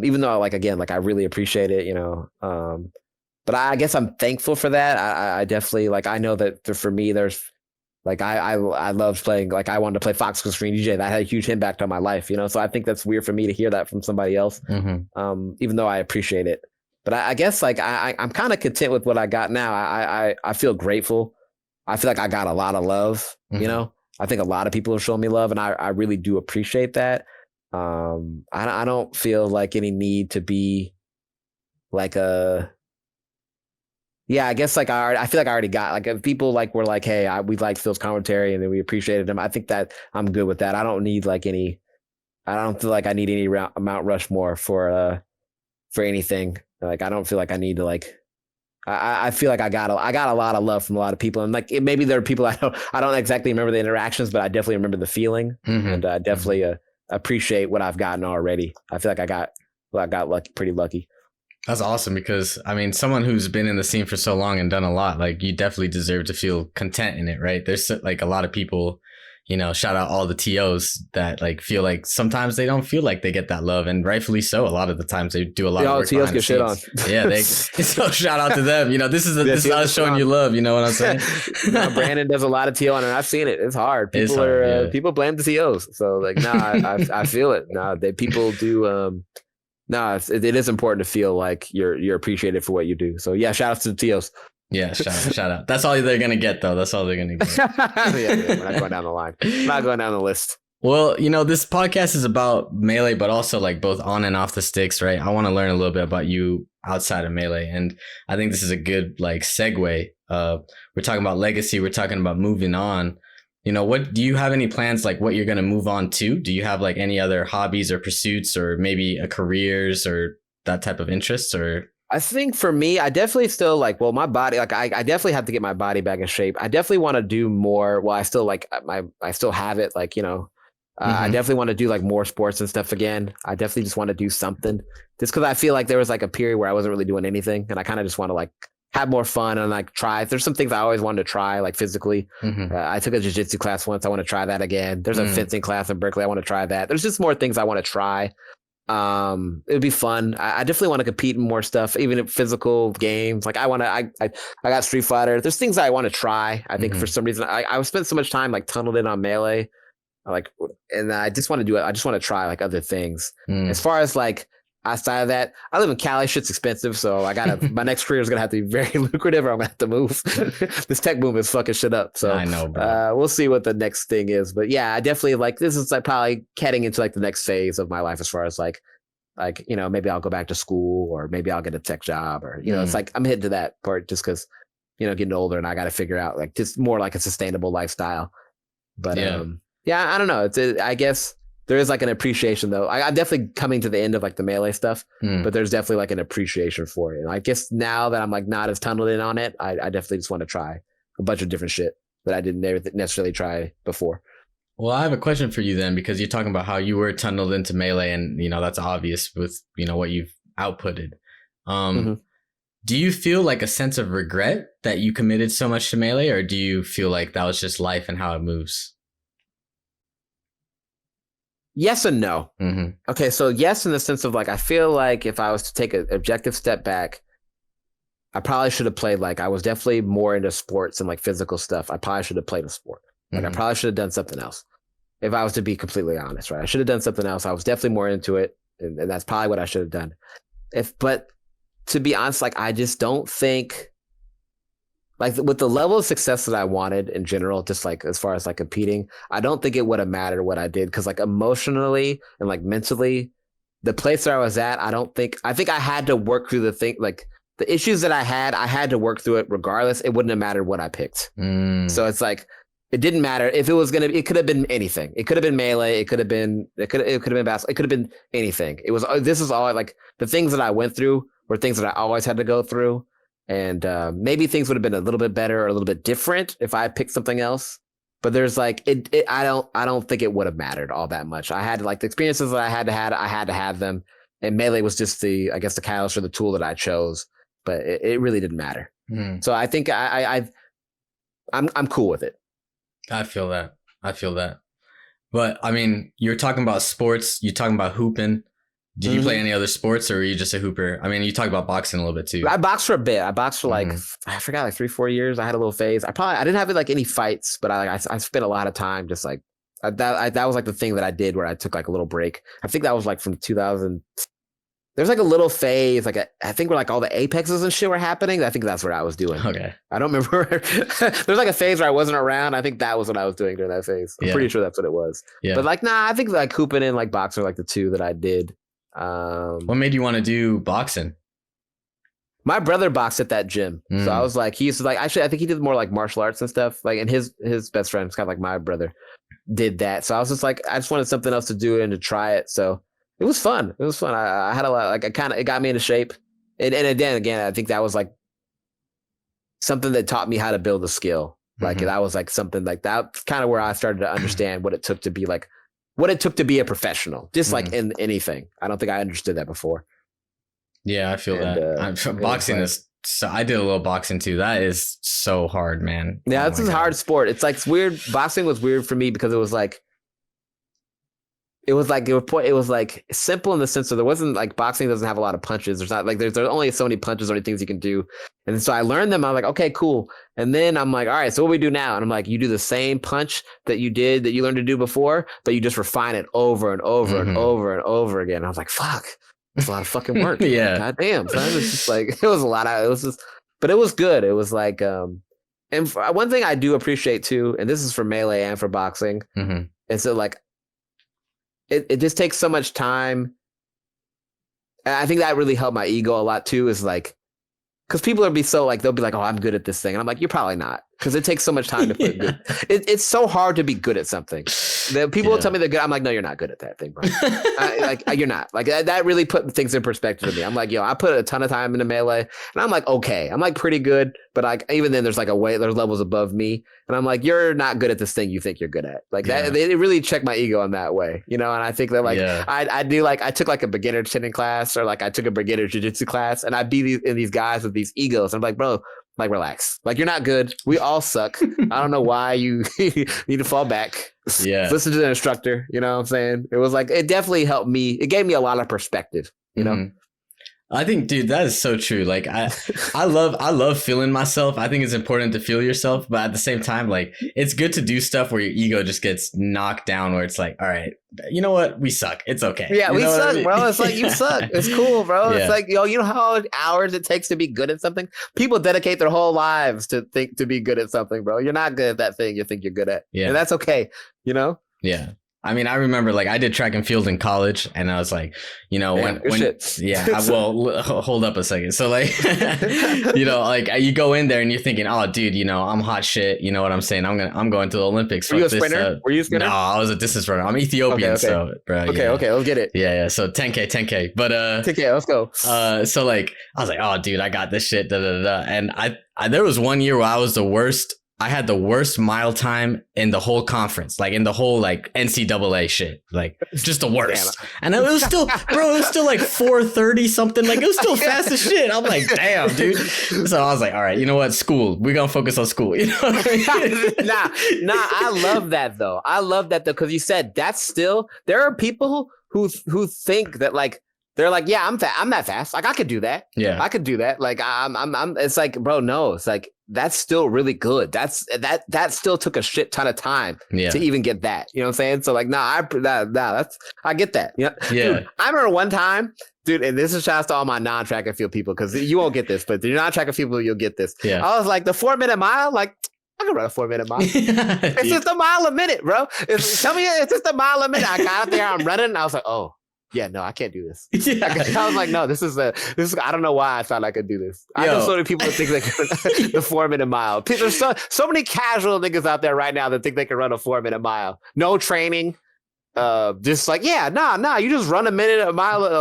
Even though like again, like I really appreciate it, but I guess I'm thankful for that. I definitely like I know that for me there's like I loved playing like I wanted to play Fox Screen DJ. That had a huge impact on my life, so I think that's weird for me to hear that from somebody else. Mm-hmm. Even though I appreciate it. But I guess like I'm kind of content with what I got now. I feel grateful. I feel like I got a lot of love, Mm-hmm. I think a lot of people have shown me love and I really do appreciate that. I don't feel like any need to be like I guess like I feel like I already got like if people like were like, hey, we liked Phil's commentary and then we appreciated him. I think that I'm good with that. I don't need like any. I don't feel like I need any Mount Rushmore for anything. Like I don't feel like I need to like. I feel like I got a lot of love from a lot of people, and like maybe there are people I don't exactly remember the interactions, but I definitely remember the feeling, and I Mm-hmm. definitely appreciate what I've gotten already. I feel like I got lucky, pretty lucky. That's awesome because I mean, someone who's been in the scene for so long and done a lot, like you definitely deserve to feel content in it, right? There's like a lot of people, shout out all the TOs that like feel like sometimes they don't feel like they get that love, and rightfully so. A lot of the times they do a lot of Yo, work TOs behind the get shit on. scenes. Yeah, they so shout out to them. This is Yeah, this is TOs get us shit showing on. you love. You know what I'm saying? No, Brandon does a lot of TO on, and I've seen it. It's hard. It's People hard, are yeah. people blame the TOs. So like, I feel it. They people do. It is important to feel like you're appreciated for what you do. So yeah, shout out to the TOs. Yeah, shout out. That's all they're gonna get though. That's all they're gonna get. Yeah, we're not going down the line. We're not going down the list. Well, this podcast is about Melee, but also like both on and off the sticks, right? I want to learn a little bit about you outside of Melee. And I think this is a good like segue. We're talking about legacy. We're talking about moving on. What do you have any plans like what you're going to move on to? Do you have like any other hobbies or pursuits or maybe a careers or that type of interests or? I think for me, I definitely still like, well, my body, like I definitely have to get my body back in shape. I definitely want to do more. Well, I still like I still have it. Like, I Mm-hmm. definitely want to do like more sports and stuff again. I definitely just want to do something just because I feel like there was like a period where I wasn't really doing anything and I kind of just want to like have more fun and like try. There's some things I always wanted to try like physically. Mm-hmm. I took a jiu-jitsu class once. I want to try that again. There's a Mm. fencing class in Berkeley. I want to try that. There's just more things I want to try. It would be fun. I definitely want to compete in more stuff, even in physical games. Like I want to, I got Street Fighter. There's things I want to try. I think for Mm-hmm. some reason I spent so much time like tunneled in on Melee, like, and I just want to do it. I just want to try like other things. Mm. As far as like outside of that, I live in Cali. Shit's expensive, so my next career is gonna have to be very lucrative, or I'm gonna have to move. This tech boom is fucking shit up. So I know, bro. we'll see what the next thing is. But yeah, I definitely like this is like probably heading into like the next phase of my life as far as like maybe I'll go back to school or maybe I'll get a tech job or it's like I'm heading to that part just because getting older and I got to figure out like just more like a sustainable lifestyle. But Yeah. yeah, I don't know. I guess there is like an appreciation though. I'm definitely coming to the end of like the Melee stuff, Mm. but there's definitely like an appreciation for it. And I guess now that I'm like not as tunneled in on it, I definitely just want to try a bunch of different shit that I didn't necessarily try before. Well, I have a question for you then, because you're talking about how you were tunneled into Melee, and that's obvious with what you've outputted. Mm-hmm. Do you feel like a sense of regret that you committed so much to Melee, or do you feel like that was just life and how it moves? Yes and no. Mm-hmm. Okay, so yes, in the sense of like, I feel like if I was to take an objective step back, I probably should have played like I was definitely more into sports and like physical stuff. I probably should have played a sport. Like I probably should have done something else. If I was to be completely honest, right? I should have done something else. I was definitely more into it, and that's probably what I should have done. But to be honest, like I just don't think like with the level of success that I wanted in general, just like as far as like competing, I don't think it would have mattered what I did because like emotionally and like mentally, the place where I was at, I think I had to work through the thing like the issues that I had to work through it regardless. It wouldn't have mattered what I picked. Mm. So it's like It didn't matter if it was it could have been anything. It could have been melee. It could have been basketball. It could have been anything. This is all like the things that I went through were things that I always had to go through. And maybe things would have been a little bit better or a little bit different if I picked something else. But there's like I don't think it would have mattered all that much. I had like the experiences that I had to have them. And melee was just the catalyst or the tool that I chose. But it really didn't matter. So I think I'm cool with it. I feel that. But I mean, you're talking about sports. You're talking about hooping. Did you play any other sports, or were you just a hooper? I mean, you talk about boxing a little bit too. I boxed for a bit. I boxed for like I forgot, like 3-4 years. I had a little phase. I didn't have like any fights, but I spent a lot of time just like that was like the thing that I did where I took like a little break. I think that was like from 2000. There's like a little phase, like I think where like all the apexes and shit were happening. I think that's what I was doing. Okay. I don't remember. There's like a phase where I wasn't around. I think that was what I was doing during that phase. I'm pretty sure that's what it was. Yeah. But like, nah, I think like hooping and like boxing are like the two that I did. What made you want to do boxing? My brother boxed at that gym. So I was like, he used to like, actually, I think he did more like martial arts and stuff. Like, and his best friend, it's kind of like my brother, did that. So I was just like, I just wanted something else to do and to try it. So it was fun. I had a lot, like it got me into shape. And again, I think that was like something that taught me how to build a skill. Like that was like something like that's kind of where I started to understand what it took to be a professional, just like in anything. I don't think I understood that before. Yeah, I feel that. Boxing is so. I did a little boxing too. That is so hard, man. Yeah, it's a hard sport. It's like it's weird. Boxing was weird for me because it was like simple in the sense that there wasn't like boxing doesn't have a lot of punches. There's not like there's only so many punches or any things you can do. And so I learned them. I'm like, okay, cool. And then I'm like, all right, so what do we do now? And I'm like, you do the same punch that you learned to do before, but you just refine it over and over and over and over again. And I was like, fuck, it's a lot of fucking work. Yeah. God damn. So it was just like, but it was good. It was like, and one thing I do appreciate too, and this is for melee and for boxing, is that like, it just takes so much time. And I think that really helped my ego a lot too, is like, because people will be so like, they'll be like, oh, I'm good at this thing. And I'm like, you're probably not. Because it takes so much time to put good. It's so hard to be good at something. People will tell me they're good. I'm like, no, you're not good at that thing, bro. You're not. Like that really put things in perspective to me. I'm like, yo, I put a ton of time into melee, and I'm like, okay, I'm like pretty good, but like even then, there's like there's levels above me, and I'm like, you're not good at this thing you think you're good at. Like that, they really check my ego in that way, you know. And I think that like I do like I took like a beginner chinning class, or like I took a beginner jiu-jitsu class, and I beat these guys with these egos. I'm like, bro. Like, relax. Like, you're not good. We all suck. I don't know why you need to fall back. Yeah. Listen to the instructor. You know what I'm saying? It was like, it definitely helped me. It gave me a lot of perspective, you know? I think, dude, that is so true. Like, I love feeling myself. I think it's important to feel yourself, but at the same time, like, it's good to do stuff where your ego just gets knocked down, where it's like, all right, you know what? We suck. It's okay. Yeah, we suck, I mean? Bro. It's like, you suck. It's cool, bro. Yeah. It's like, yo, you know how many hours it takes to be good at something? People dedicate their whole lives to be good at something, bro. You're not good at that thing you think you're good at. Yeah. And that's okay, you know? Yeah. I mean, I remember like I did track and field in college, and I was like, you know, hold up a second. So like, you know, like you go in there and you're thinking, oh, dude, you know, I'm hot shit. You know what I'm saying? I'm going to the Olympics. Were you a sprinter? No, I was a distance runner. I'm Ethiopian, okay. so bro. Okay, let's get it. Yeah. So 10K, but 10K, let's go. So like I was like, oh, dude, I got this shit. And I there was one year where I was the worst. I had the worst mile time in the whole conference, like in the whole like NCAA shit, like just the worst. And it was still, bro, it was still like 4:30 something. Like it was still fast as shit. I'm like, damn, dude. So I was like, all right, you know what? School. We're going to focus on school. You know what I mean? Nah. I love that though. Because you said that's still, there are people who think that like, they're like, yeah, I'm that fast. Like I could do that. Yeah, I could do that. Like I'm. It's like, bro, no. It's like that's still really good. That still took a shit ton of time to even get that. You know what I'm saying? So like, I get that. Yeah. Dude, I remember one time, dude, and this is shouts to all my non-track and field people because you won't get this, but the non-track and field people, you'll get this. Yeah. I was like the 4-minute mile, like. I can run a 4-minute mile. It's just a mile a minute, bro. Tell me it's just a mile a minute. I got out there, I'm running, and I was like, oh. yeah, no, I can't do this. Yeah. I was like, no, this is I don't know why I thought I could do this. I know so many people that think they can the 4-minute mile. There's so many casual niggas out there right now that think they can run a 4-minute mile. No training. Just like, nah, you just run a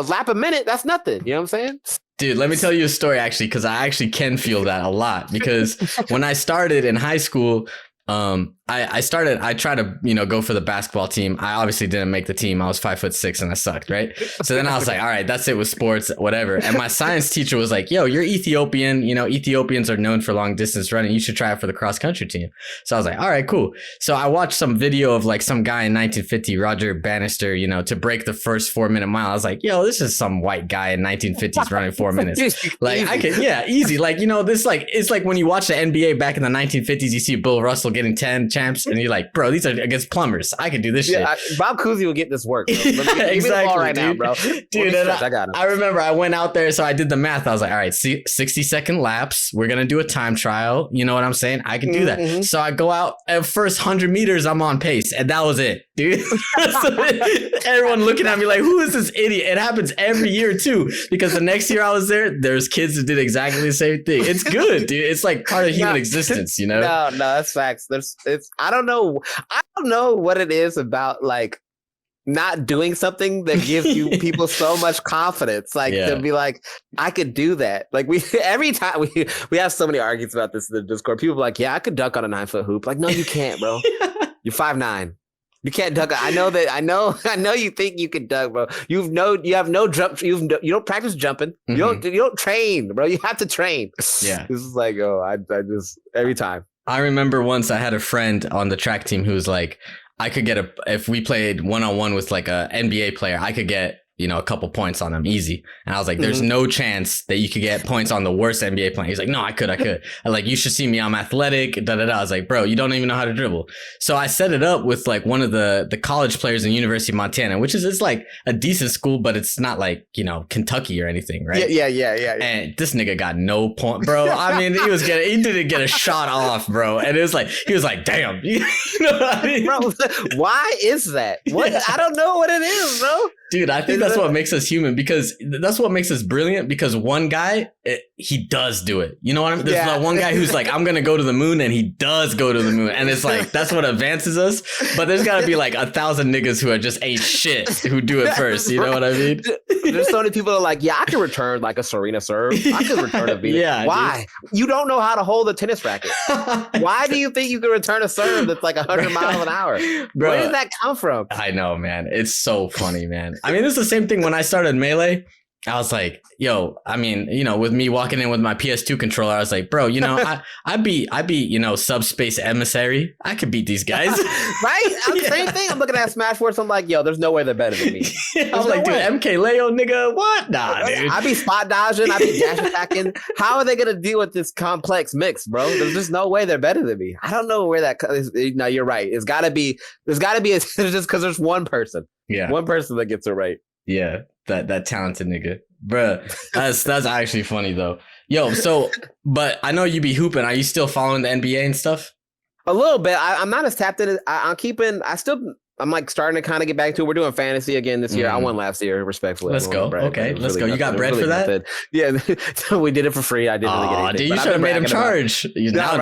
lap a minute. That's nothing. You know what I'm saying? Dude, let me tell you a story actually, because I actually can feel that a lot. Because when I started in high school, I tried to, go for the basketball team. I obviously didn't make the team. I was 5'6" and I sucked, right? So then I was like, all right, that's it with sports, whatever. And my science teacher was like, yo, you're Ethiopian. Ethiopians are known for long distance running. You should try it for the cross country team. So I was like, all right, cool. So I watched some video of like some guy in 1950, Roger Bannister, to break the first 4-minute mile. I was like, yo, this is some white guy in 1950s running 4 minutes. Like I could, easy. Like, this like, it's like when you watch the NBA back in the 1950s, you see Bill Russell getting 10 champs and you're like, bro, these are against plumbers. I could do this shit. Bob Cousy will get this work, bro. Give exactly, me the ball right now, bro. Dude, I got him. I remember I went out there, so I did the math. I was like, all right, 60-second laps. We're going to do a time trial. You know what I'm saying? I can do that. Mm-hmm. So I go out at first 100 meters, I'm on pace. And that was it, dude. Everyone looking at me like, who is this idiot? It happens every year too, because the next year I was there's kids that did exactly the same thing. It's good, dude. It's like part of human existence, No, that's facts. I don't know what it is about like not doing something that gives you people so much confidence, like to be like, I could do that. Like every time we have so many arguments about this in the Discord. People are like, yeah, I could dunk on a 9-foot hoop. Like, no, you can't, bro. You're 5'9". You can't dunk. I know you think you can dunk, bro. You have no jump. You don't practice jumping. Mm-hmm. You don't train, bro. You have to train. Yeah. This is like, I just every time. I remember once I had a friend on the track team who was like, I could get if we played 1-on-1 with like a NBA player, I could get, a couple points on him easy. And I was like, there's no chance that you could get points on the worst NBA player. He's like, no, I could. I'm like, you should see me. I'm athletic. I was like, bro, you don't even know how to dribble. So I set it up with like one of the college players in University of Montana, which is, it's like a decent school, but it's not like, Kentucky or anything, right? Yeah. And this nigga got no point, bro. I mean, he didn't get a shot off, bro. And it was like, he was like, damn. You know what I mean? Bro, why is that? What? Yeah. I don't know what it is, bro. Dude, I think that's what makes us human, because that's what makes us brilliant, because one guy, he does do it. You know what I mean? There's that one guy who's like, I'm going to go to the moon, and he does go to the moon. And it's like, that's what advances us. But there's got to be like 1,000 niggas who are just ain't shit who do it first. You know what I mean? There's so many people that are like, yeah, I can return like a Serena serve. I can return a Venus. Yeah, why? Dude. You don't know how to hold a tennis racket. Why do you think you can return a serve that's like 100 miles an hour? Bro, where did that come from? I know, man. It's so funny, man. I mean, it's the same thing when I started Melee. I was like, yo, I mean, with me walking in with my PS2 controller, I was like, bro, I beat, Subspace Emissary. I could beat these guys. Right? Same thing. I'm looking at Smash Wars. I'm like, yo, there's no way they're better than me. I was like, dude, MK Leo, nigga, what? Nah, dude. I be spot dodging. I be dash attacking. How are they going to deal with this complex mix, bro? There's just no way they're better than me. I don't know where that is. No, you're right. There's got to be it's just because there's one person. Yeah. One person that gets it right. Yeah. That talented nigga, bruh. That's actually funny though. Yo, but I know you be hooping. Are you still following the NBA and stuff? A little bit. I'm not as tapped in. I'm like starting to kind of get back to it. We're doing fantasy again this year. I won last year, respectfully. Let's go. Okay, let's go. You got bread for that? Yeah, we did it for free. I didn't really get anything. Dude, you should have made him charge. This year you got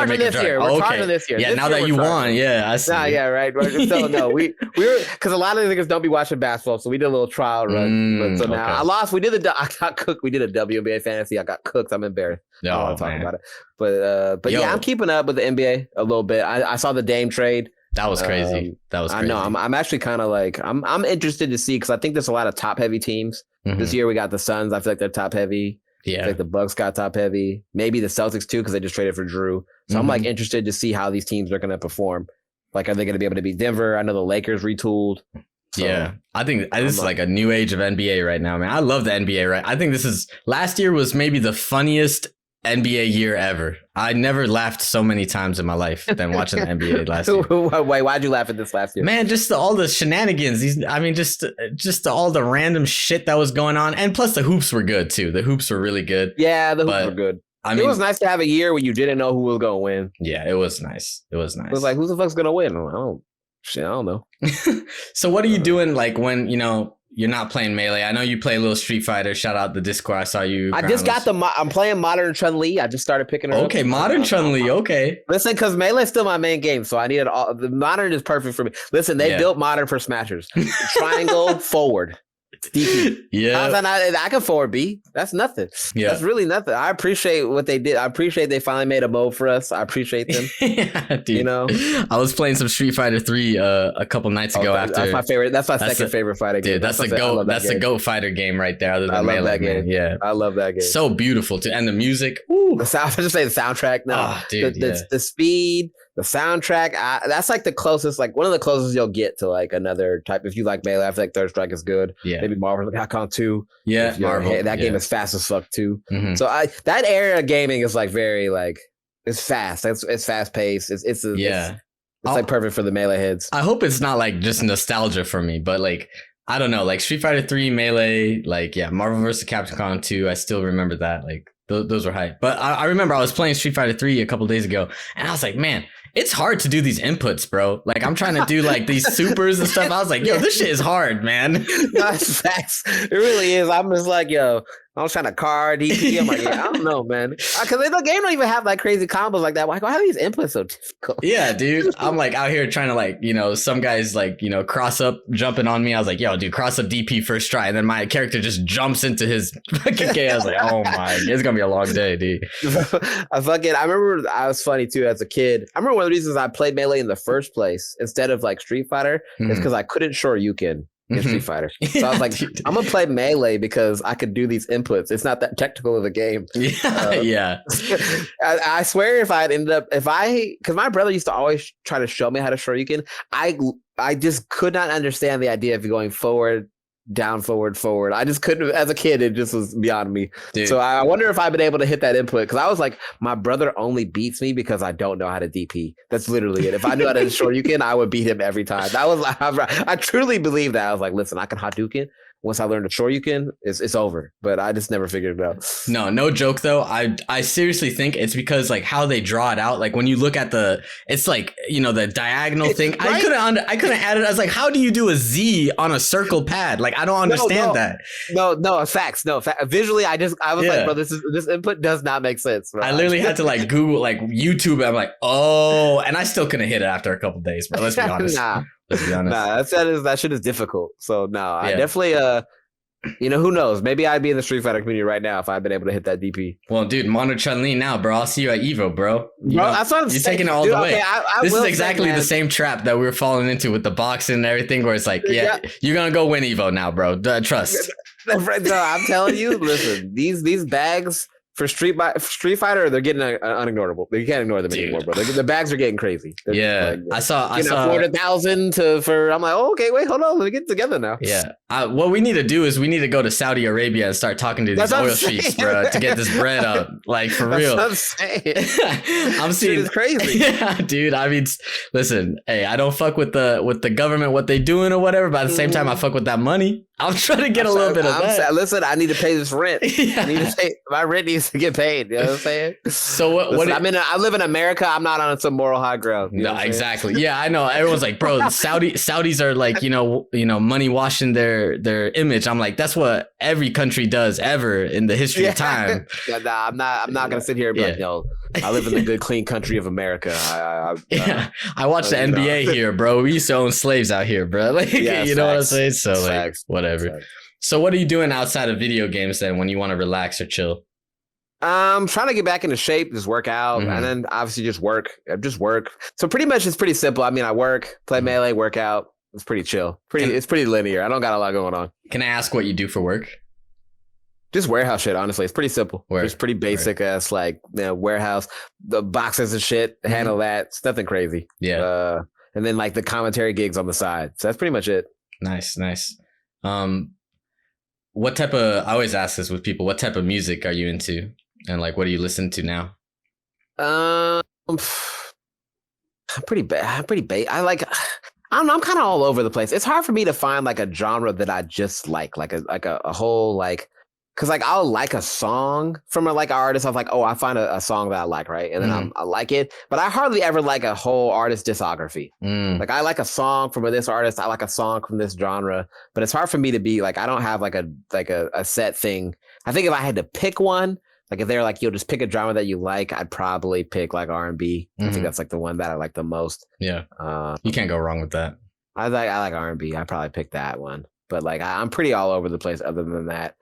to make him charge. We're charging this year. Yeah, now that you won. Yeah, I see. Yeah, right. So no, we were, because a lot of the niggas don't be watching basketball, so we did a little trial run. But now I lost. I got cooked. We did a WNBA fantasy. I got cooked. I'm embarrassed. I don't want to talk about it. But yeah, I'm keeping up with the NBA a little bit. I saw the Dame trade. That was crazy. I know. I'm actually kind of like I'm interested to see, because I think there's a lot of top heavy teams. This year we got the Suns. I feel like they're top heavy. Yeah. I feel like the Bucks got top heavy. Maybe the Celtics too, because they just traded for Drew. So I'm like interested to see how these teams are going to perform. Like, are they going to be able to beat Denver? I know the Lakers retooled. So, yeah, I think this is like a new age of NBA right now, man. I love the NBA. Right, I think last year was maybe the funniest NBA year ever. I never laughed so many times in my life than watching the NBA last year. Wait, why'd you laugh at this last year? Man, just all the shenanigans. Just all the random shit that was going on. And plus the hoops were good too. The hoops were really good. Yeah, the hoops were good. It was nice to have a year where you didn't know who was going to win. Yeah, it was nice. It was like, who the fuck's going to win? I don't know. So what are you doing like when, you're not playing Melee. I know you play a little Street Fighter. Shout out the Discord. I saw you. I just got I'm playing Modern Chun-Li. I just started picking her up. Okay, Modern Chun-Li. Okay. Listen, because Melee is still my main game, so I need it all. The Modern is perfect for me. Listen, they built Modern for Smashers. Triangle forward. DP. Yeah. I can forward B. That's nothing. Yeah. That's really nothing. I appreciate what they did. I appreciate they finally made a mode for us. I appreciate them. Yeah, dude. You know, I was playing some Street Fighter 3 a couple nights ago. That's my favorite. That's my second favorite fighting game. Dude, that's the GOAT. That's the GOAT fighter game right there. Other than I love Melee, that game. Man. Yeah, I love that game. So beautiful too, and the music. Ooh. I just say the soundtrack. No, dude, the speed. The soundtrack, that's like the closest, like one of the closest you'll get to like another type. If you like Melee, I feel like Third Strike is good. Yeah. Maybe Marvel Capcom 2. Yeah. Marvel. That game is fast as fuck too. Mm-hmm. So that era of gaming is like very like, it's fast. It's fast paced. It's like perfect for the Melee heads. I hope it's not like just nostalgia for me, but like, I don't know, like Street Fighter 3, Melee, like, yeah, Marvel vs. Capcom 2. I still remember that. Like, those were hype. But I remember I was playing Street Fighter 3 a couple days ago, and I was like, man, it's hard to do these inputs, bro. Like, I'm trying to do like these supers and stuff. I was like, yo, this shit is hard, man. That's facts. It really is. I'm just like, yo, I was trying to card DP. I'm like, yeah, I don't know, man. Because the game don't even have like crazy combos like that. Why are these inputs so difficult? Yeah, dude. I'm like out here trying to like, you know, some guys like, you know, cross up jumping on me. I was like, yo, dude, cross up DP first try. And then my character just jumps into his fucking K. I was like, oh my, it's going to be a long day, dude. I remember I was funny too as a kid. I remember one of the reasons I played Melee in the first place instead of like Street Fighter is because I couldn't Shoryuken in Street Fighter. So I was like, I'm gonna play Melee because I could do these inputs. It's not that technical of a game. Yeah. I swear if I'd ended up because my brother used to always try to show me how to Shoryuken, I just could not understand the idea of going forward, down, forward. I just couldn't. As a kid, it just was beyond me. Dude. So I wonder if I've been able to hit that input because I was like, my brother only beats me because I don't know how to DP. That's literally it. If I knew how to Shoryuken, I would beat him every time. That was I truly believe that. I was like, listen, I can Hadouken. Once I learned the Shoryuken, it's over. But I just never figured it out. No joke though. I seriously think it's because like how they draw it out. Like when you look at it's like, you know, the diagonal thing. Right? I couldn't add it. I was like, how do you do a Z on a circle pad? Like I don't understand that. No, facts. Visually, I was like, bro, this input does not make sense. Bro. I literally had to like Google, like YouTube. I'm like, oh, and I still couldn't hit it after a couple of days, bro. Let's be honest. Let's be honest. That shit is difficult. So I definitely you know, who knows? Maybe I'd be in the Street Fighter community right now if I'd been able to hit that DP. Well, dude, Mono Chun-Li now, bro. I'll see you at Evo, bro. That's what I'm saying. You're taking it all the way. This is exactly the same trap that we were falling into with the boxing and everything, where it's like, you're gonna go win Evo now, bro. Trust. No, I'm telling you, listen, these bags for Street Fighter, they're getting unignorable. You can't ignore them anymore, bro. The bags are getting crazy. They're I saw 400,000 I'm like, oh, okay, wait, hold on, let me get together now. Yeah. What we need to do is we need to go to Saudi Arabia and start talking to these oil sheiks, bro, to get this bread up. Like for real. That's what I'm saying. I'm seeing it's crazy. Yeah, dude. I mean, listen, hey, I don't fuck with the government, what they doing or whatever, but at the same time, I fuck with that money. I'm trying to get a little bit of that. Listen, I need to pay this rent. I need to pay, my rent needs to get paid. You know what I'm saying? So I live in America. I'm not on some moral high ground. No, exactly. Yeah, I know. Everyone's like, bro, Saudis are like, you know, money washing their image. I'm like, that's what every country does ever in the history of time. I'm not gonna sit here and be like, yo, I live in the good, clean country of America. I watch the NBA here, bro. We used to own slaves out here, bro. Like, you know what I'm saying? So like, whatever. So what are you doing outside of video games then when you want to relax or chill? I'm trying to get back into shape, just work out, and then obviously just work. So pretty much it's pretty simple. I mean, I work, play Melee, work out. It's pretty chill. It's pretty linear. I don't got a lot going on. Can I ask what you do for work? Just warehouse shit, honestly. It's pretty simple. It's pretty basic ass, like, you know, warehouse, the boxes and shit, handle that. It's nothing crazy. Yeah. And then like the commentary gigs on the side. So that's pretty much it. Nice. What type of, I always ask this with people, what type of music are you into? And like, what do you listen to now? I'm pretty bad. I don't know. I'm kind of all over the place. It's hard for me to find like a genre that I just like a whole like Because like I'll like a song from an artist. I'm like, oh, I find a song that I like, right? And then I like it, but I hardly ever like a whole artist discography. Like I like a song from this artist, I like a song from this genre, but it's hard for me to be like, I don't have like a set thing. I think if I had to pick one, like if they're like, yo, just pick a genre that you like, I'd probably pick like R&B. I think that's like the one that I like the most. Yeah, you can't go wrong with that. I like R&B. I probably pick that one, but like I'm pretty all over the place. Other than that.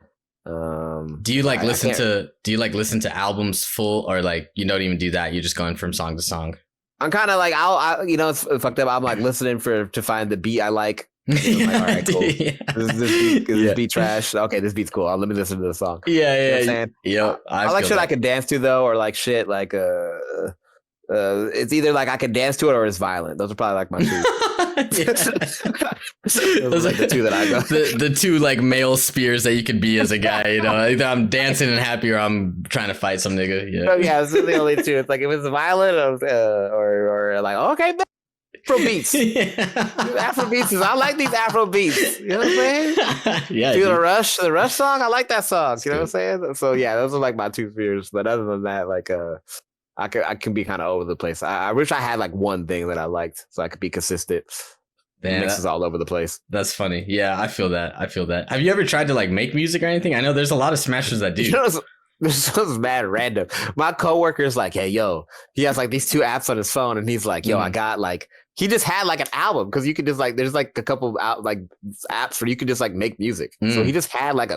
Do you like listen to albums full, or like you don't even do that? You're just going from song to song? I'm kind of like it's fucked up. I'm like listening to find the beat I like. Like, all right, cool. Yeah. This beat trash. Okay, this beat's cool. Let me listen to the song. Yeah, you know what I'm saying? Yep. I like shit I can dance to though, or like shit like it's either like I can dance to it or it's violent. Those are probably like my two. Those are like the two that I go. The two like male spears that you could be as a guy. You know, either I'm dancing and happy, or I'm trying to fight some nigga. Yeah, it's the only two. It's like if it's violent or like okay. Afro beats. Afro beats I like these Afro beats. You know what I'm saying? Yeah. Dude, the Rush song, I like that song. You know what I'm saying? So yeah, those are like my two fears. But other than that, like I can be kind of over the place. I wish I had like one thing that I liked so I could be consistent. Man, mixes all over the place. That's funny. Yeah, I feel that. Have you ever tried to like make music or anything? I know there's a lot of smashers that do. You know, this was mad random. My coworker is like, hey, yo, he has like these two apps on his phone, and he's like, yo, I got like, he just had like an album because you could just like, there's like a couple like apps where you could just like make music. So he just had like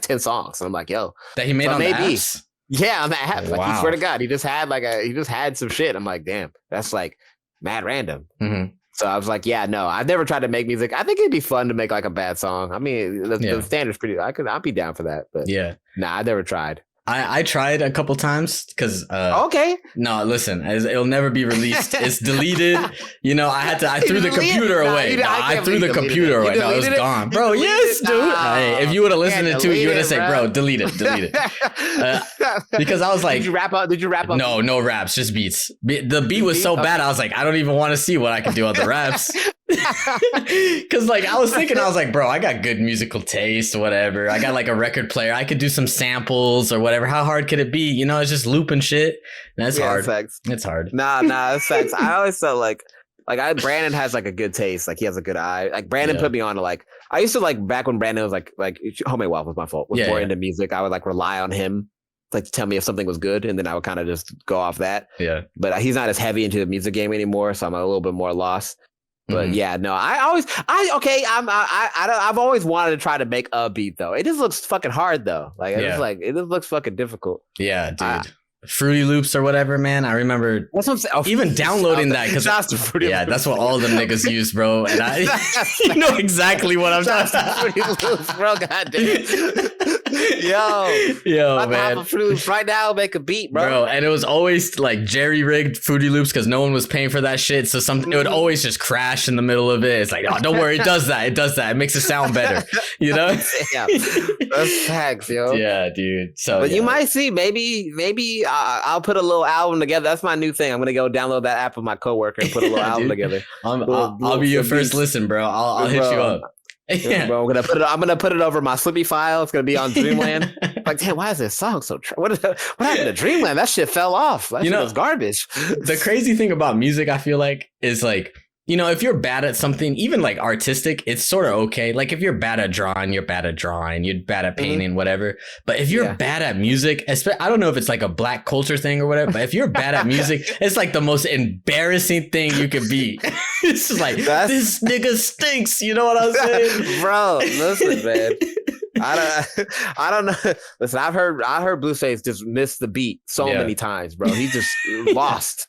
10 songs. And I'm like, yo, that he made on the apps? Yeah, on that app. Like, he swear to God, he just had some shit. I'm like, damn, that's like mad random. So I was like, yeah, no, I've never tried to make music. I think it'd be fun to make like a bad song. I mean, the standard's pretty. I'd be down for that. But yeah, nah, I never tried. I tried a couple times because okay. No, listen, it'll never be released. It's deleted. You know, I threw the computer away. I threrew the computer away. No, it was gone, bro. Yes, dude. Hey, if you would have listened to it, you would have said, bro, delete it. Because I was like, did you rap up? No raps, just beats. The beat was so bad. I was like, I don't even want to see what I can do on the raps. Because like I was like, bro, I got good musical taste, whatever. I got like a record player. I could do some samples or whatever. How hard could it be? You know, it's just looping shit. That's hard. It's hard. Nah, it's facts. I always felt like Brandon has like a good taste. Like he has a good eye. Like Brandon put me on to like, I used to like back when Brandon was like HomeMadeWaffles was my fault. Was more into music. I would like rely on him like to tell me if something was good, and then I would kind of just go off that. Yeah. But he's not as heavy into the music game anymore, so I'm a little bit more lost. But yeah, no, I've always wanted to try to make a beat though. It just looks fucking hard though. Like it just looks fucking difficult. Yeah, dude. Fruity Loops or whatever, man. I rember that's what I'm saying. Even downloading that because that's what all the niggas use, bro. And you know exactly what I'm talking about. Fruity Loops, bro. Goddamn. Yo, man. Fruity Loops right now, make a beat, bro. And it was always like jerry rigged Fruity Loops because no one was paying for that shit. So it would always just crash in the middle of it. It's like, oh, don't worry, it does that. It makes it sound better. You know? Yeah, that's facts, yo. Yeah, dude. So, but you might see maybe. I'll put a little album together. That's my new thing. I'm gonna go download that app with my coworker and put a little album together. I'll be your first listen, bro. I'll hit you up. Yeah. Bro, I'm gonna put it over my Slippy file. It's gonna be on Dreamland. Like, damn, why is this song so? What happened to Dreamland? That shit fell off. That shit was garbage. The crazy thing about music, I feel like, is like, you know, if you're bad at something, even like artistic, it's sort of okay. Like if you're bad at drawing, you're bad at drawing, you're bad at painting, whatever. But if you're bad at music, I don't know if it's like a black culture thing or whatever, but if you're bad at music, it's like the most embarrassing thing you could be. It's just like, this nigga stinks. You know what I'm saying? Bro, listen, man. I don't know. Listen, I heard Blueface just miss the beat so many times, bro. He just lost.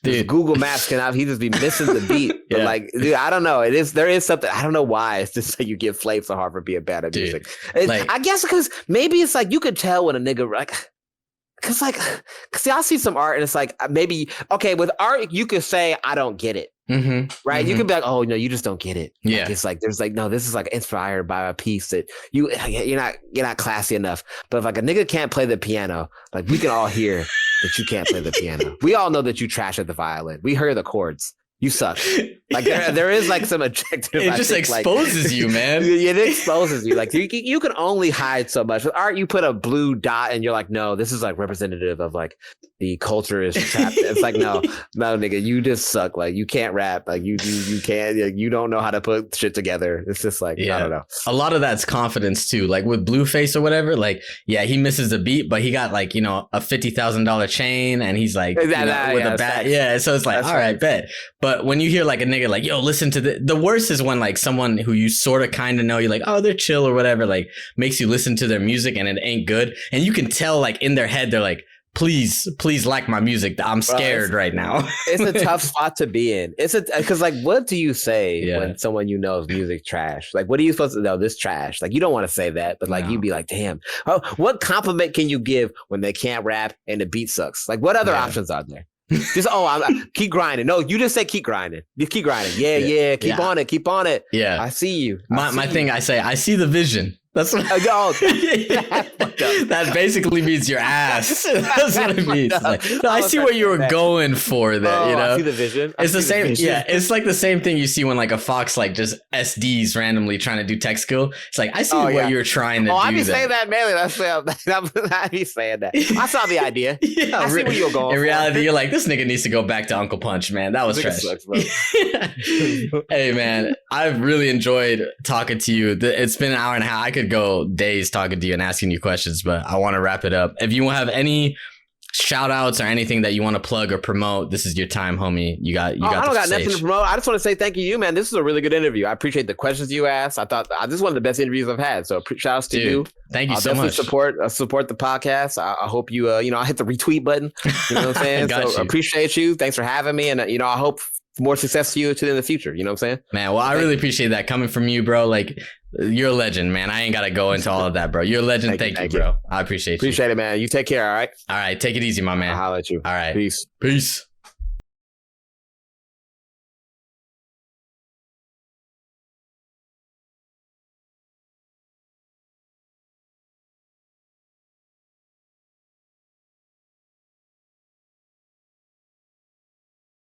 Dude. Google Maps he just be missing the beat. But like, dude, I don't know. There is something. I don't know why. It's just like you get flamed so hard for being bad at music. Like, I guess because maybe it's like you could tell when a nigga like. Cause I'll see some art and it's like maybe with art you could say I don't get it, right? You could be like, oh no, you just don't get it. Yeah, like, it's like there's like no, this is like inspired by a piece that you're not classy enough. But if like a nigga can't play the piano, like we can all hear that you can't play the piano. We all know that you trash at the violin. We heard the chords. You suck. Like there is like some objective. It just exposes you, man. It exposes you. Like you can only hide so much. With art, you put a blue dot and you're like, no, this is like representative of like the culture is trapped. It's like, no, nigga, you just suck. Like you can't rap. Like you can't. You don't know how to put shit together. It's just like, I don't know. A lot of that's confidence too. Like with Blueface or whatever. Like, yeah, he misses the beat, but he got like, you know, a $50,000 chain, and he's like with a bat. Yeah, so it's like, all right, bet. But when you hear like a nigga like, yo, listen to the worst is when like someone who you sort of kind of know, you're like, oh, they're chill or whatever, like makes you listen to their music and it ain't good, and you can tell like in their head they're like, please like my music. I'm scared right now. It's a tough spot to be in. Because like, what do you say when someone you know is music trash? Like, what are you supposed to know? This trash. Like, you don't want to say that, but like, you'd be like, damn. Oh, what compliment can you give when they can't rap and the beat sucks? Like, what other options are there? Just keep grinding. No, you just say keep grinding. You keep grinding. Yeah. Keep on it. Keep on it. Yeah, I see you. My thing. I say, I see the vision. That's what that basically means your ass. That's what it means. Like, no, I see what you were going for there. You know, I see the vision. It's the same. Yeah, it's like the same thing you see when like a fox like just SDs randomly trying to do tech skill. It's like, I see what you're trying to do. I be saying that, man. I be saying that. I saw the idea. Yeah, I see where you're going. In reality, you're like, this nigga needs to go back to Uncle Punch, man. That was trash. Sucks, Hey, man, I've really enjoyed talking to you. It's been an hour and a half. I could go days talking to you and asking you questions, but I want to wrap it up. If you have any shout outs or anything that you want to plug or promote, this is your time, homie. You got I don't got nothing to promote. I just want to say thank you, man. This is a really good interview. I appreciate the questions you asked. I thought this is one of the best interviews I've had. So shout outs to you. Thank you I'll so much. Support the podcast. I hope you I'll hit the retweet button. You know what I'm saying? So appreciate you. Thanks for having me, and I hope more success to you in the future. You know what I'm saying? Man, well, I really appreciate that coming from you, bro. Like, you're a legend, man. I ain't got to go into all of that, bro. You're a legend. Thank you, bro. I appreciate you. Appreciate it, man. You take care, all right? All right. Take it easy, my man. I'll holler at you. All right. Peace. Peace.